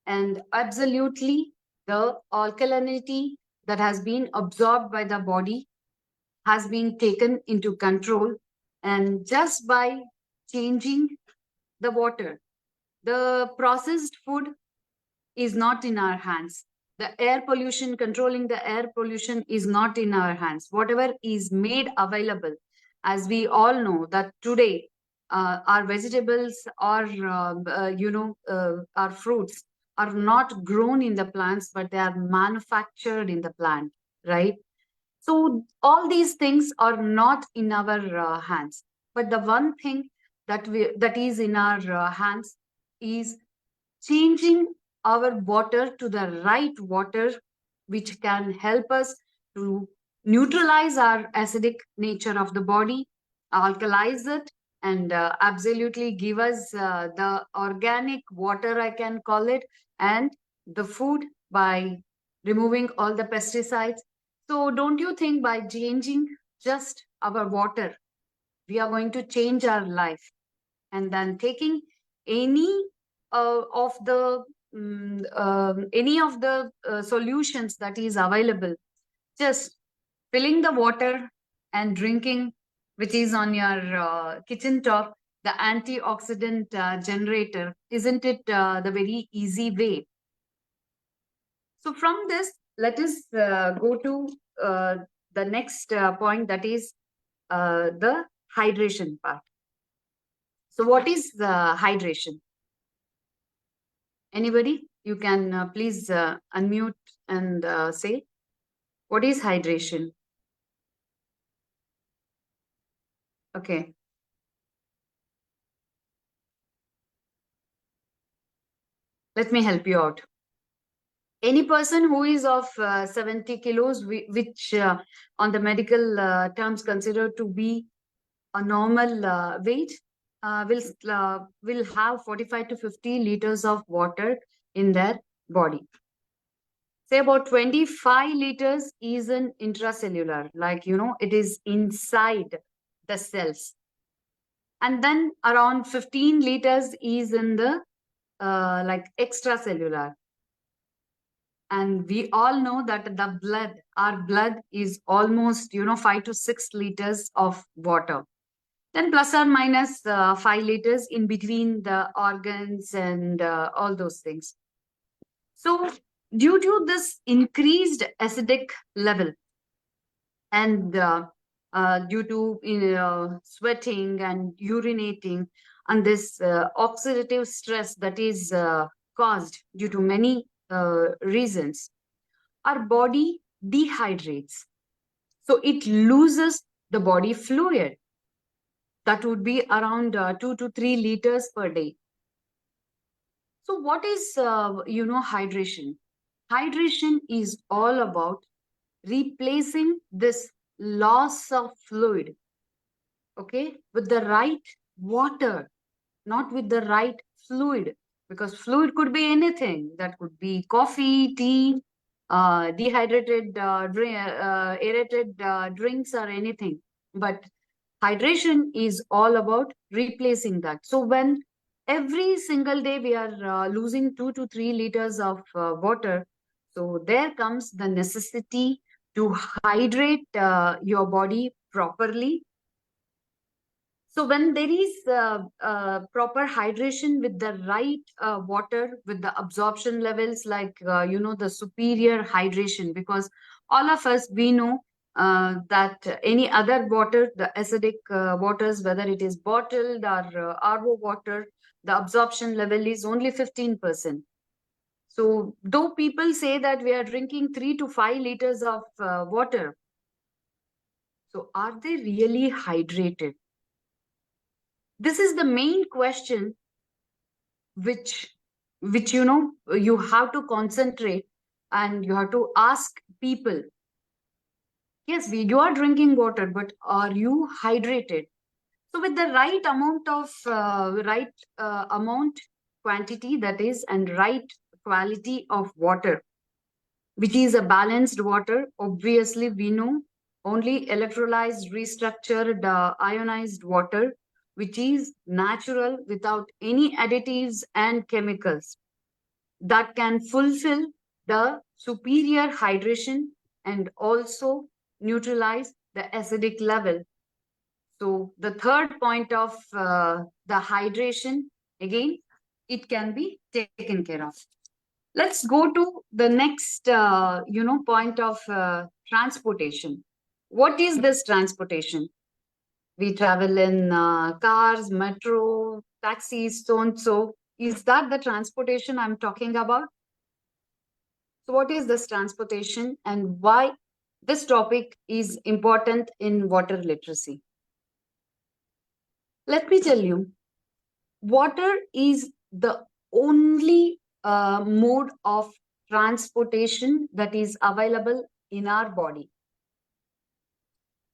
and absolutely the alkalinity that has been absorbed by the body has been taken into control. And just by changing the water, the processed food is not in our hands. The air pollution, controlling the air pollution is not in our hands. Whatever is made available, as we all know that today, our vegetables or our fruits are not grown in the plants, but they are manufactured in the plant, right? So all these things are not in our hands. But the one thing that is in our hands is changing our water to the right water, which can help us to neutralize our acidic nature of the body, alkalize it, and absolutely give us the organic water, I can call it, and the food by removing all the pesticides. So, don't you think by changing just our water, we are going to change our life? And then taking any of the solutions that is available, just filling the water and drinking, which is on your kitchen top, the antioxidant generator, isn't it the very easy way? So from this, let us go to the next point, that is the hydration part. So what is hydration? Anybody? You can please unmute and say, what is hydration? Okay. Let me help you out. Any person who is of 70 kilos, which on the medical terms considered to be a normal weight, will have 45 to 50 liters of water in their body. Say about 25 liters is an intracellular, like, it is inside the cells. And then around 15 liters is in the like extracellular. And we all know that our blood is almost, 5 to 6 liters of water. Then plus or minus 5 liters in between the organs and all those things. So due to this increased acidic level and due to sweating and urinating and this oxidative stress that is caused due to many reasons, our body dehydrates. So it loses the body fluid. That would be around 2 to 3 liters per day. So what is, hydration? Hydration is all about replacing this loss of fluid, okay, with the right water. not with the right fluid, because fluid could be anything. That could be coffee, tea, dehydrated, aerated drinks, or anything. But hydration is all about replacing that. So when every single day we are losing 2 to 3 liters of water, so there comes the necessity to hydrate your body properly. So when there is proper hydration with the right water, with the absorption levels, like the superior hydration, because all of us, we know that any other water, the acidic waters, whether it is bottled or RO water, the absorption level is only 15%. So though people say that we are drinking 3 to 5 liters of water, so are they really hydrated? This is the main question which you have to concentrate, and you have to ask people. Yes, you are drinking water, but are you hydrated? So with the right amount of quantity, that is, and right quality of water, which is a balanced water, obviously we know only electrolyzed, restructured, ionized water, which is natural without any additives and chemicals, that can fulfill the superior hydration and also neutralize the acidic level. So the third point of the hydration, again, it can be taken care of. Let's go to the next, point of transportation. What is this transportation? We travel in cars, metro, taxis, so and so. Is that the transportation I'm talking about? So what is this transportation, and why this topic is important in water literacy? Let me tell you, water is the only mode of transportation that is available in our body.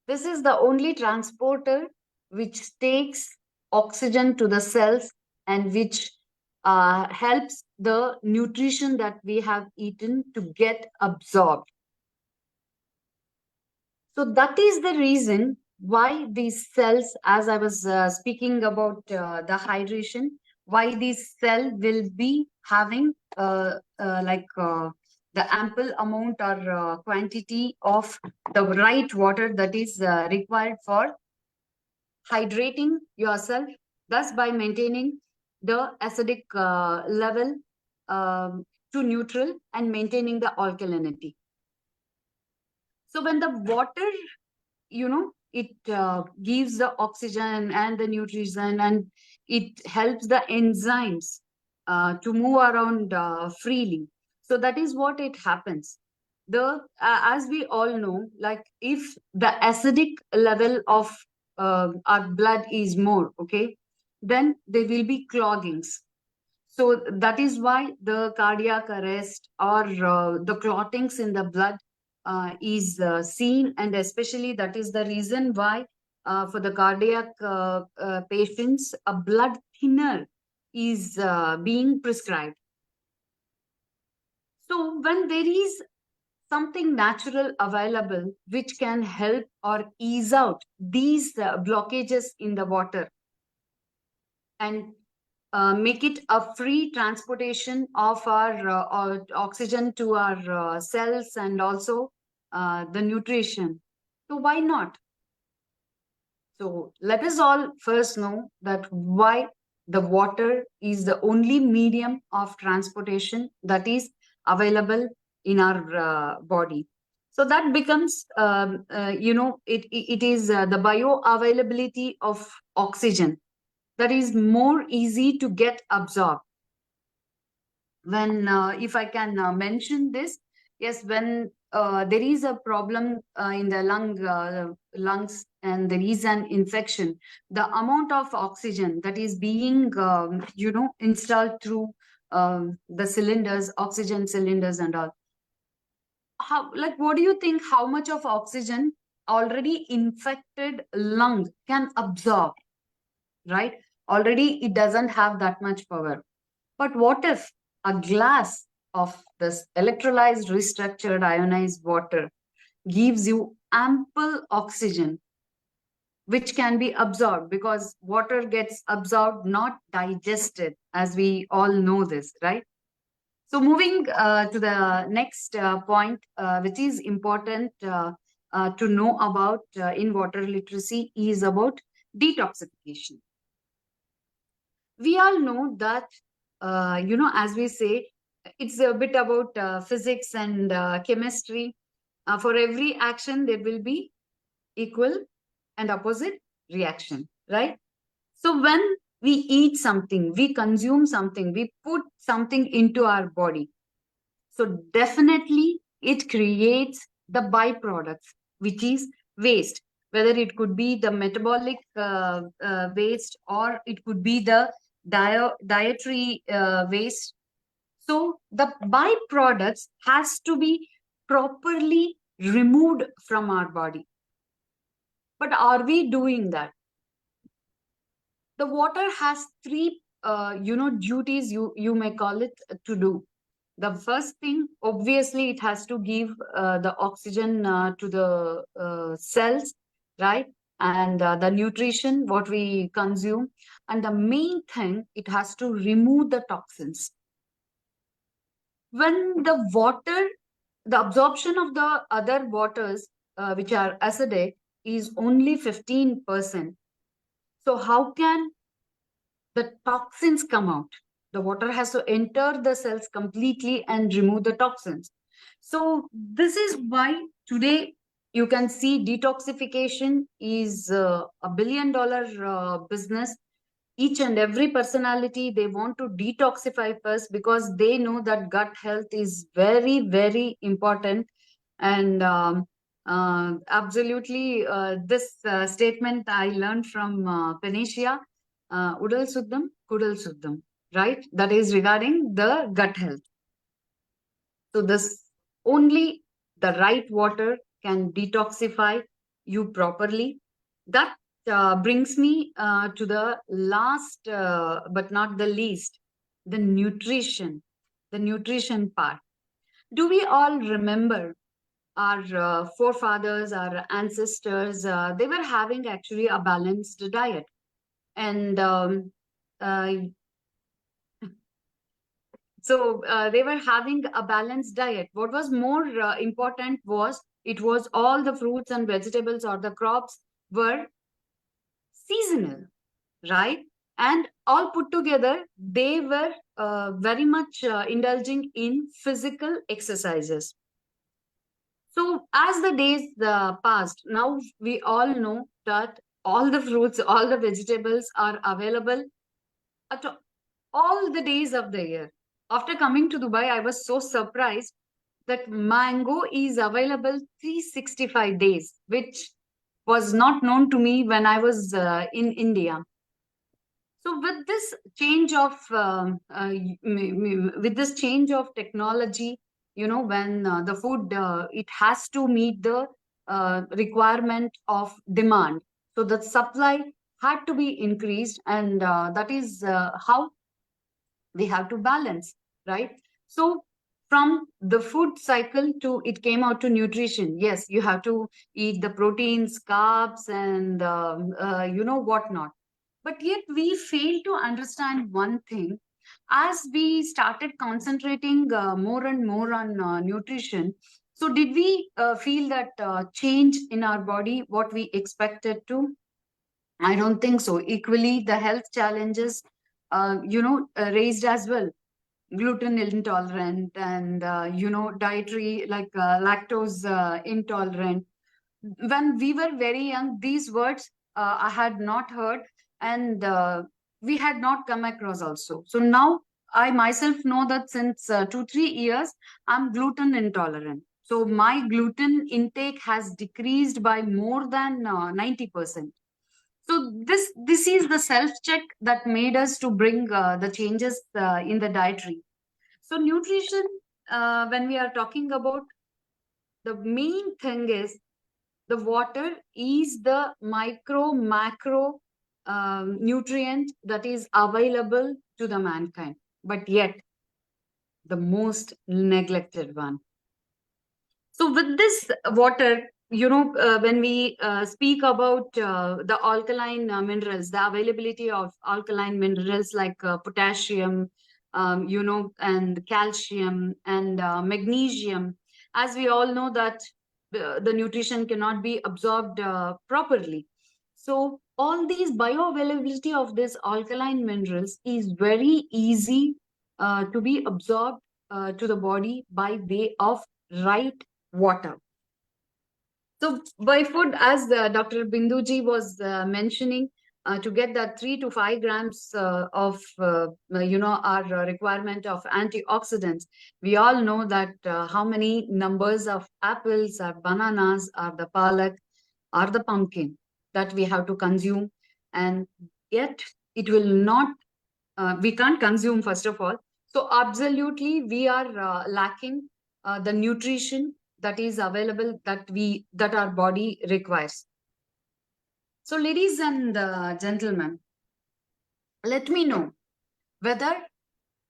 This is the only transporter which takes oxygen to the cells, and which helps the nutrition that we have eaten to get absorbed. So that is the reason why these cells, as I was speaking about the hydration, why this cell will be having the ample amount or quantity of the right water that is required for hydrating yourself, thus by maintaining the acidic level to neutral and maintaining the alkalinity. So when the water, it gives the oxygen and the nutrition, and it helps the enzymes to move around freely. So that is what it happens. As we all know, like if the acidic level of our blood is more, okay, then there will be cloggings. So that is why the cardiac arrest or the clottings in the blood is seen, and especially that is the reason why for the cardiac patients, a blood thinner is being prescribed. So when there is something natural available which can help or ease out these blockages in the water, and make it a free transportation of our oxygen to our cells, and also the nutrition. So why not? So let us all first know that why the water is the only medium of transportation that is available in our body. So that becomes, it is the bioavailability of oxygen that is more easy to get absorbed. When, if I can mention this, yes, when there is a problem in the lungs, and there is an infection, the amount of oxygen that is being, installed through the cylinders, oxygen cylinders and all. What do you think, how much of oxygen already infected lung can absorb, right? already it doesn't have that much power. But what if a glass of this electrolyzed, restructured, ionized water gives you ample oxygen, which can be absorbed, because water gets absorbed, not digested, as we all know this, right? So moving to the next point, which is important to know about in water literacy, is about detoxification. We all know that, as we say, it's a bit about physics and chemistry. For every action, there will be equal and opposite reaction, right? So when we eat something, we consume something, we put something into our body. So definitely it creates the byproducts, which is waste, whether it could be the metabolic waste, or it could be the dietary waste. So the byproducts has to be properly removed from our body. But are we doing that? The water has three, duties, you may call it, to do. The first thing, obviously, it has to give the oxygen to the cells, right? And the nutrition, what we consume. And the main thing, it has to remove the toxins. When the absorption of the other waters, which are acidic, is only 15%. So how can the toxins come out? The water has to enter the cells completely and remove the toxins. So this is why today you can see detoxification is a billion-dollar business. Each and every personality, they want to detoxify first, because they know that gut health is very, very important. And absolutely, this statement I learned from PANACEA, Udal Suddham, Kudal Suddham, right? That is regarding the gut health. So this, only the right water can detoxify you properly. That brings me to the last, but not the least, the nutrition part. Do we all remember our forefathers, our ancestors? They were having actually a balanced diet. And uh, so they were having a balanced diet. What was more important was, it was all the fruits and vegetables, or the crops were seasonal, right? And all put together, they were very much indulging in physical exercises. So as the days passed, now we all know that all the fruits, all the vegetables are available at all the days of the year. After coming to Dubai, I was so surprised that mango is available 365 days, which was not known to me when I was in India. So with this change of with this change of technology, when the food, it has to meet the requirement of demand. So the supply had to be increased, and that is how we have to balance, right? So from the food cycle to, it came out to nutrition. Yes, you have to eat the proteins, carbs, and whatnot. But yet we fail to understand one thing. As we started concentrating more and more on nutrition, so did we feel that change in our body what we expected to? I don't think so. Equally, the health challenges, raised as well. Gluten intolerant, and dietary, like lactose intolerant. When we were very young, these words I had not heard, and we had not come across also. So now I myself know that since 2-3 years, I'm gluten intolerant. So my gluten intake has decreased by more than 90%. So this is the self check that made us to bring the changes in the dietary. So nutrition, when we are talking about, the main thing is, the water is the micro macro nutrient that is available to the mankind, but yet the most neglected one. So with this water, when we speak about the alkaline minerals, the availability of alkaline minerals like potassium, and calcium and magnesium, as we all know that the nutrition cannot be absorbed properly. So all these bioavailability of these alkaline minerals is very easy to be absorbed to the body by way of right water. So by food, as Dr. Binduji was mentioning, to get that 3 to 5 grams of our requirement of antioxidants, we all know that how many numbers of apples or bananas or the palak or the pumpkin that we have to consume, and yet it will not. We can't consume, first of all. So absolutely, we are lacking the nutrition that is available that our body requires. So ladies and gentlemen, let me know whether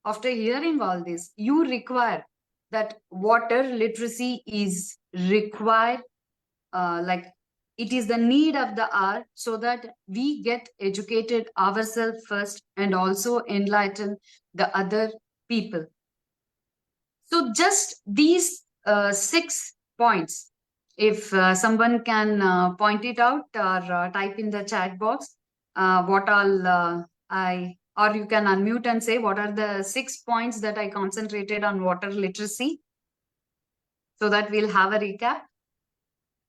after hearing all this, you require that water literacy is required, like it is the need of the hour, so that we get educated ourselves first and also enlighten the other people. So just these 6 points, if someone can point it out or type in the chat box, what all or you can unmute and say what are the 6 points that I concentrated on water literacy, so that we'll have a recap.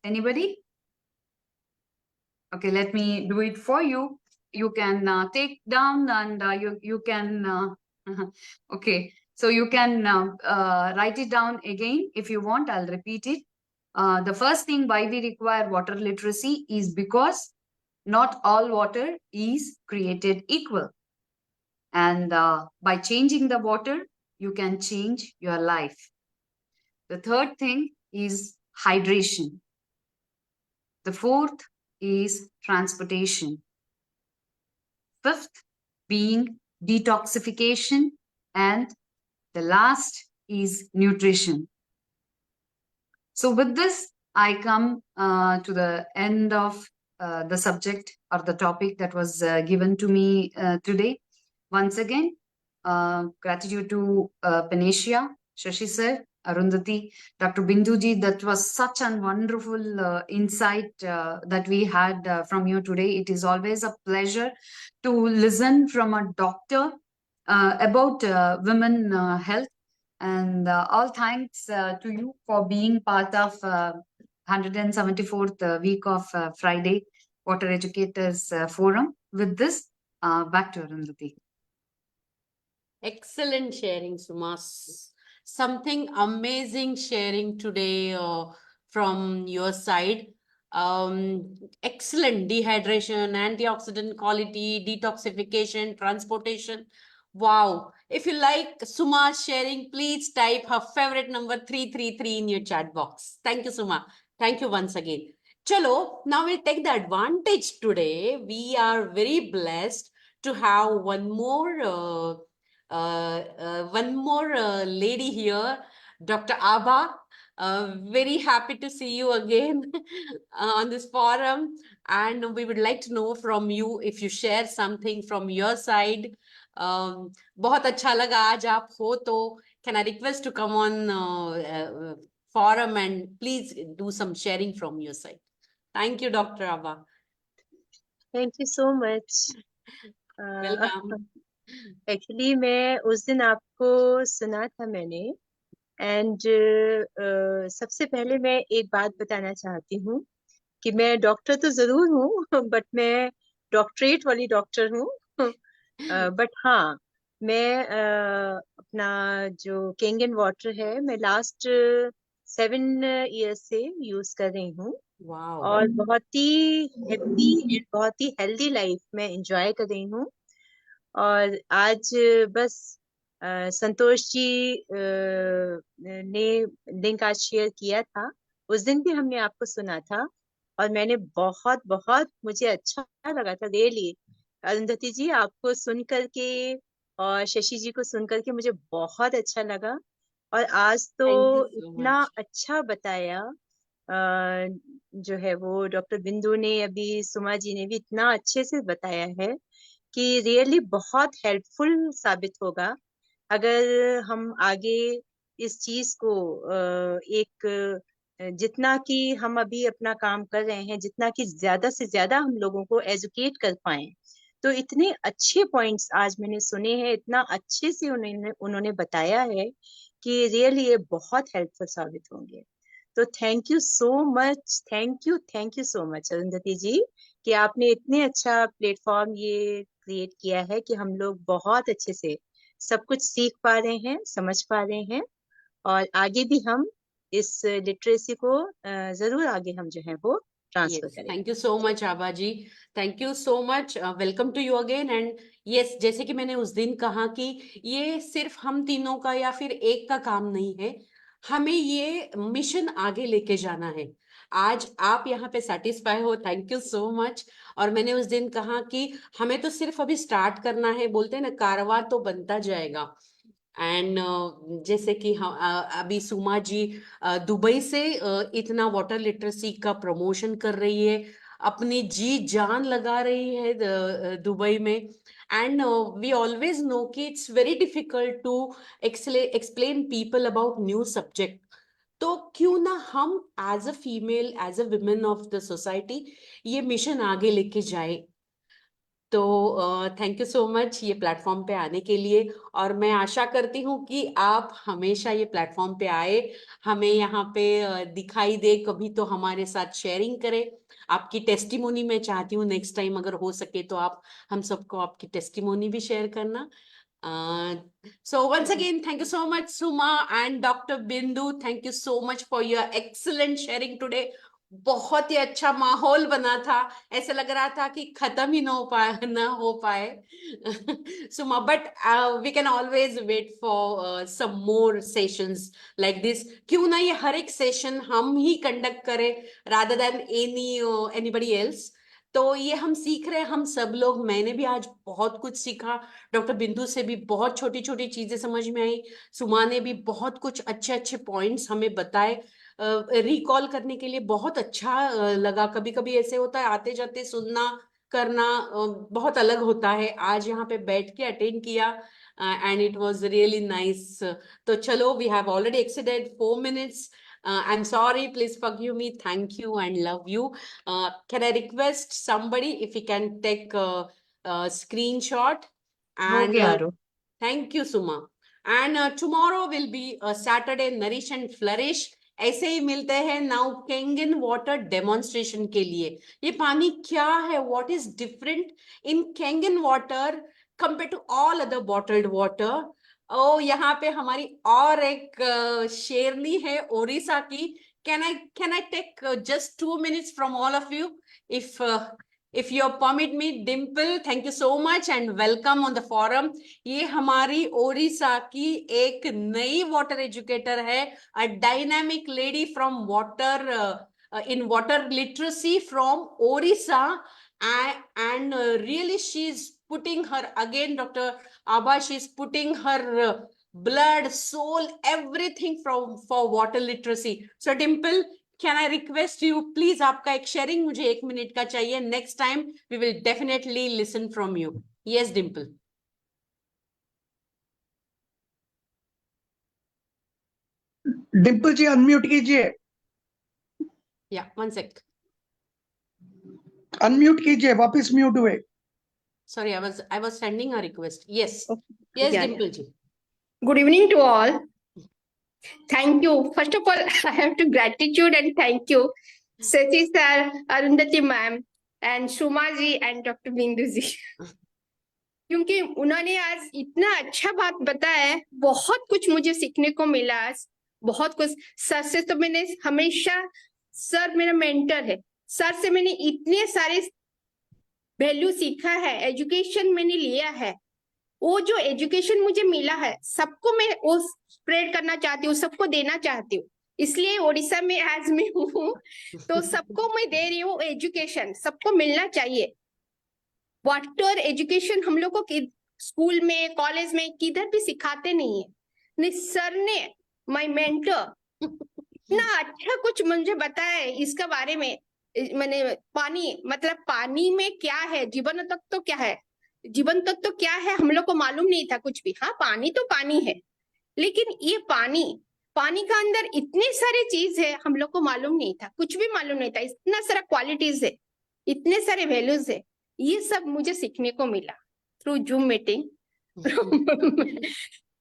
Anybody? Okay, let me do it for you. You can take down and you can, okay. So you can write it down again if you want. I'll repeat it. The first thing why we require water literacy is because not all water is created equal. And by changing the water, you can change your life. The third thing is hydration. The fourth is transportation. Fifth being detoxification. And the last is nutrition. So with this, I come to the end of the subject or the topic that was given to me today. Once again, gratitude to PANACEA, Shashi sir, Arundhati, Dr. Binduji. That was such a wonderful insight that we had from you today. It is always a pleasure to listen from a doctor about women health. And all thanks to you for being part of 174th week of Friday Water Educators Forum. With this, back to Arundhati. Excellent sharing, Suma. Something amazing sharing today from your side. Excellent dehydration, antioxidant quality, detoxification, transportation. Wow. If you like Suma's sharing, please type her favorite number 333 in your chat box. Thank you, Suma. Thank you once again. Chalo, now we'll take the advantage today. We are very blessed to have one more lady here, Dr. Abha. Very happy to see you again on this forum. And we would like to know from you if you share something from your side. बहुत अच्छा लगा आज आप हो तो can I request to come on forum and please do some sharing from your side. Thank you, Dr. Abha. Thank you so much. Welcome. Actually मैं उस दिन आपको सुना था मैंने, एंड सबसे पहले मैं एक बात बताना चाहती हूँ कि मैं डॉक्टर तो जरूर हूँ बट मैं डॉक्टरेट वाली डॉक्टर हूँ बट हाँ मैं अपना जो kangen वाटर है मैं लास्ट 7 years से यूज कर रही हूँ और बहुत ही हैप्पी एंड बहुत ही हेल्दी लाइफ में एंजॉय कर रही हूँ। और आज बस संतोष जी ने लिंक आज शेयर किया था, उस दिन भी हमने आपको सुना था और मैंने बहुत बहुत मुझे अच्छा लगा था रियली। अरुंधति जी, आपको सुन करके और शशि जी को सुन करके मुझे बहुत अच्छा लगा। और आज तो थैंक यू सो इतना मच। अच्छा बताया, जो है वो डॉक्टर बिंदु ने, अभी सुमा जी ने भी इतना अच्छे से बताया है कि रियली बहुत हेल्पफुल साबित होगा अगर हम आगे इस चीज को जितना कि हम अभी अपना काम कर रहे हैं, जितना कि ज्यादा से ज्यादा हम लोगों को एजुकेट कर पाए। तो इतने अच्छे पॉइंट्स आज मैंने सुने हैं, इतना अच्छे से उन्होंने उन्होंने बताया है कि रियली ये बहुत हेल्पफुल साबित होंगे। तो thank you so much, thank you so much Arundhati ji, कि आपने इतने अच्छा प्लेटफॉर्म ये क्रिएट किया है कि हम लोग बहुत अच्छे से सब कुछ सीख पा रहे हैं, समझ पा रहे हैं। और आगे भी हम इस लिटरेसी को जरूर आगे हम जो है वो ट्रांसफर Yes, करेंगे। thank you so much, Abha ji. Thank you so much. Welcome to you again. And yes, जैसे कि मैंने उस दिन कहा कि ये सिर्फ हम तीनों का या फिर एक का काम नहीं है, हमें ये मिशन आगे लेके जाना है। आज आप यहाँ पे सेटिस्फाई हो, थैंक यू सो मच। और मैंने उस दिन कहा कि हमें तो सिर्फ अभी स्टार्ट करना है, बोलते हैं ना, कारवां तो बनता जाएगा। एंड जैसे कि हम अभी सुमा जी दुबई से इतना वाटर लिटरेसी का प्रमोशन कर रही है, अपनी जी जान लगा रही है दुबई में। एंड वी ऑलवेज नो कि it's very difficult to explain people about new subject. तो क्यों ना हम as a female, as a women of the society ये मिशन आगे लेके जाए। तो थैंक यू सो मच ये प्लेटफॉर्म पे आने के लिए। और मैं आशा करती हूँ कि आप हमेशा ये प्लेटफॉर्म पे आए, हमें यहाँ पे दिखाई दे, कभी तो हमारे साथ शेयरिंग करें। आपकी टेस्टिमोनी मैं चाहती हूँ नेक्स्ट टाइम अगर हो सके तो आप हम सबको आपकी टेस्टिमोनी भी शेयर करना। So once again, thank you so much, Suma and Dr. Bindu. Thank you so much for your excellent sharing today. बहुत ही अच्छा माहौल बना था, ऐसे लग रहा था कि खत्म ही ना हो पाए Suma, but we can always wait for some more sessions like this. क्यों ना ये हर एक सेशन हम ही कंडक्ट करें रादर देन एनीबडी एल्स। तो ये हम सीख रहे हैं, हम सब लोग। मैंने भी आज बहुत कुछ सीखा, डॉक्टर बिंदु से भी बहुत छोटी छोटी चीजें समझ में आई, सुमा ने भी बहुत कुछ अच्छे अच्छे पॉइंट्स हमें बताए। रिकॉल करने के लिए बहुत अच्छा लगा। कभी कभी ऐसे होता है आते जाते सुनना करना बहुत अलग होता है, आज यहाँ पे बैठ के अटेंड किया and it was really nice. तो चलो, we have already exceeded 4 minutes. I'm sorry, please forgive me. Thank you and love you. Can I request somebody if you can take a screenshot? हो And गया आरो। thank you, Suma. And tomorrow will be a Saturday Nourish and Flourish. ऐसे ही मिलते हैं now Kangen water demonstration के लिए। ये पानी क्या है, what is different in Kangen water compare to all other bottled water. ओ, यहाँ पे हमारी और एक शेरनी है ओडिशा की। Can I take just 2 minutes from all of you, if you permit me? Dimple, thank you so much and welcome on the forum. ये हमारी ओडिशा की एक नई वाटर एजुकेटर है, a dynamic lady from water, in water literacy from Odisha. And really she's putting her, again Dr. Abha, she's putting her blood, soul, everything for water literacy. So Dimple, can I request you, please, आपका एक sharing मुझे 1 minute का चाहिए. Next time we will definitely listen from you. Yes, Dimple. Dimple ji unmute कीजिए, Yeah, one sec. Unmute कीजिए, वापस mute हुए। Sorry, I was sending a request. Yes. Okay. Yes, Yeah, yeah. Dimple ji. Good evening to all. Thank you. First of all, I have to gratitude and thank you, Sachi sir, Arundhati ma'am, and Suma ji and Dr. Bindu ji. क्योंकि उन्होंने आज इतना अच्छा बात बताया है, बहुत कुछ मुझे सीखने को मिला आज, बहुत कुछ। सर से तो मैंने हमेशा, सर मेरा मेंटर है, सर से मैंने इतने सारे वैल्यू सीखा है, एजुकेशन मैंने लिया है। वो जो एजुकेशन मुझे मिला है सबको मैं वो स्प्रेड करना चाहती हूँ, सबको देना चाहती हूँ। इसलिए ओडिशा में आज मैं हूँ, तो सबको मैं दे रही हूँ एजुकेशन, सबको मिलना चाहिए। वाटर एजुकेशन हम लोग को स्कूल में, कॉलेज में किधर भी सिखाते नहीं है। सर ने, माय मेंटर, इतना अच्छा कुछ मुझे बताया है इसके बारे में। मैंने पानी, मतलब पानी में क्या है, जीवन तत्व तो क्या है, जीवन तत्व तो क्या है हम लोग को मालूम नहीं था कुछ भी। हाँ, पानी तो पानी है, लेकिन ये पानी का अंदर इतने सारे चीज है हम लोग को मालूम नहीं था, कुछ भी मालूम नहीं था। इतना सारा क्वालिटीज है, इतने सारे वैल्यूज है, ये सब मुझे सीखने को मिला थ्रू जूम मीटिंग।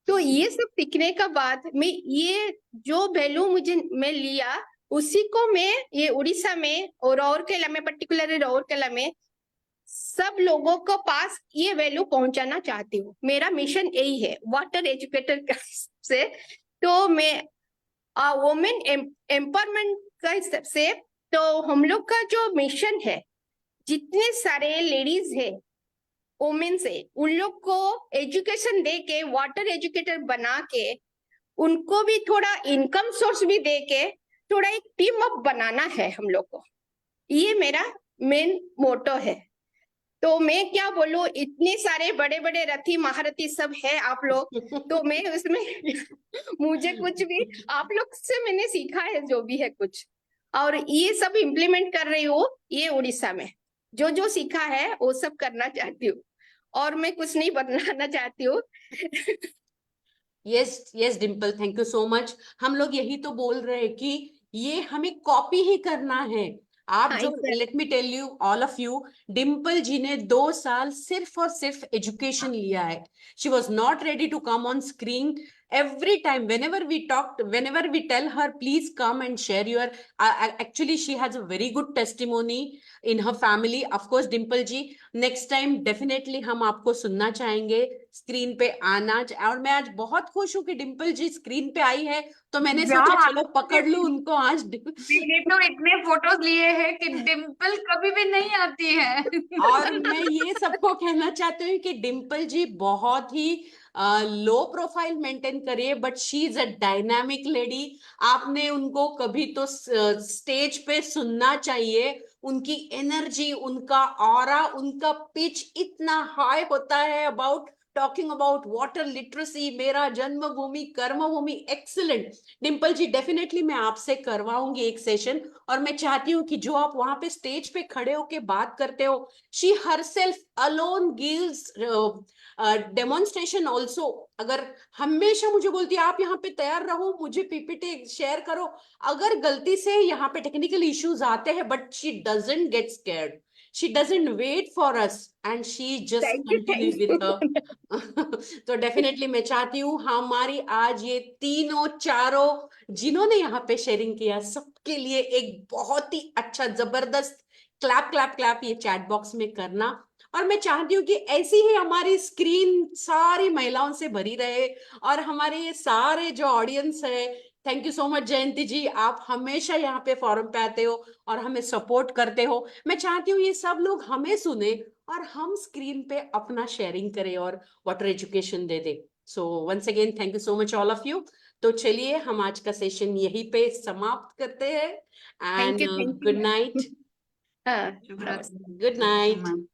तो ये सब सीखने का बाद मैं ये जो वैल्यू मैं लिया, उसी को मैं ये उड़ीसा में और राउरकेला में, पर्टिकुलरली राउरकेला में सब लोगों को पास ये वैल्यू पहुंचाना चाहती हूँ। मेरा मिशन यही है वाटर एजुकेटर से। तो मैं वुमेन एम्पावरमेंट का हिसाब से, तो हम लोग का जो मिशन है, जितने सारे लेडीज है, वुमेन्स है, उन लोग को एजुकेशन दे के, वाटर एजुकेटर बना के, उनको भी थोड़ा इनकम सोर्स भी दे के, थोड़ा एक टीम अप बनाना है हम लोग को। ये मेरा मेन मोटो है। तो मैं क्या बोलूं, इतने सारे बड़े बड़े रथी महारथी सब है आप लोग, तो मैं उसमें मुझे कुछ भी आप लोग से मैंने सीखा है जो भी है कुछ, और ये सब इम्प्लीमेंट कर रही हूँ। ये उड़ीसा में जो जो सीखा है वो सब करना चाहती हूँ, और मैं कुछ नहीं बनाना चाहती हूँ। Yes yes Dimple, thank you so much. हम लोग यही तो बोल रहे हैं कि ये हमें कॉपी ही करना है। आप हाँ, जो, let me tell you all of you, Dimple ji ने 2 साल सिर्फ और सिर्फ एजुकेशन लिया है। She was not ready to come on screen. Every time, whenever we tell her, please come and share your, actually she has a very good testimony in her family. Of course, Dimple ji, next time definitely हम आपको सुनना चाहेंगे, screen पे आना। और मैं आज बहुत खुश हूँ कि डिम्पल जी स्क्रीन पे आई है, तो मैंने सोचा चलो पकड़ लूं उनको आज। मैंने तो इतने फोटोज लिए हैं कि डिम्पल कभी भी नहीं आती है। और मैं ये सबको कहना चाहती हूँ कि डिम्पल जी बहुत ही लो प्रोफाइल मेंटेन करिए, but she is a dynamic lady. आपने उनको कभी तो स्टेज पे सुनना चाहिए। उनकी एनर्जी, उनका ऑरा, उनका पिच इतना हाई होता है about talking about water literacy, मेरा जन्मभूमि कर्मभूमि। एक्सीलेंट डिम्पल जी, डेफिनेटली मैं आपसे करवाऊंगी एक सेशन। और मैं चाहती हूँ कि जो आप वहां पे स्टेज पे खड़े होके बात करते हो, she herself alone gives demonstration also. अगर हमेशा मुझे बोलती है आप यहाँ पे तैयार रहो, मुझे पीपीटी शेयर करो। अगर गलती से यहाँ पे टेक्निकल इश्यूज आते हैं, but she doesn't get scared, she doesn't wait for us and she just Thank you, continue thank with you. her। तो डेफिनेटली मैं चाहती हूँ हमारी आज ये तीनों चारों जिन्होंने यहाँ पे शेयरिंग किया, सबके लिए एक बहुत ही अच्छा जबरदस्त क्लैप क्लैप क्लैप ये चैट बॉक्स में करना। और मैं चाहती हूँ कि ऐसी ही हमारी स्क्रीन सारी महिलाओं से भरी रहे, और हमारे ये सारे जो ऑडियंस है, थैंक यू सो मच जयंती जी, आप हमेशा यहाँ पे फोरम पे आते हो और हमें सपोर्ट करते हो। मैं चाहती हूँ ये सब लोग हमें सुने और हम स्क्रीन पे अपना शेयरिंग करें और वाटर एजुकेशन दे दे। So once again thank you so much all of you. तो चलिए हम आज का सेशन यहीं पे समाप्त करते हैं, Thank and you, thank good you. Night. हाँ, शुभ रात्रि। Good night.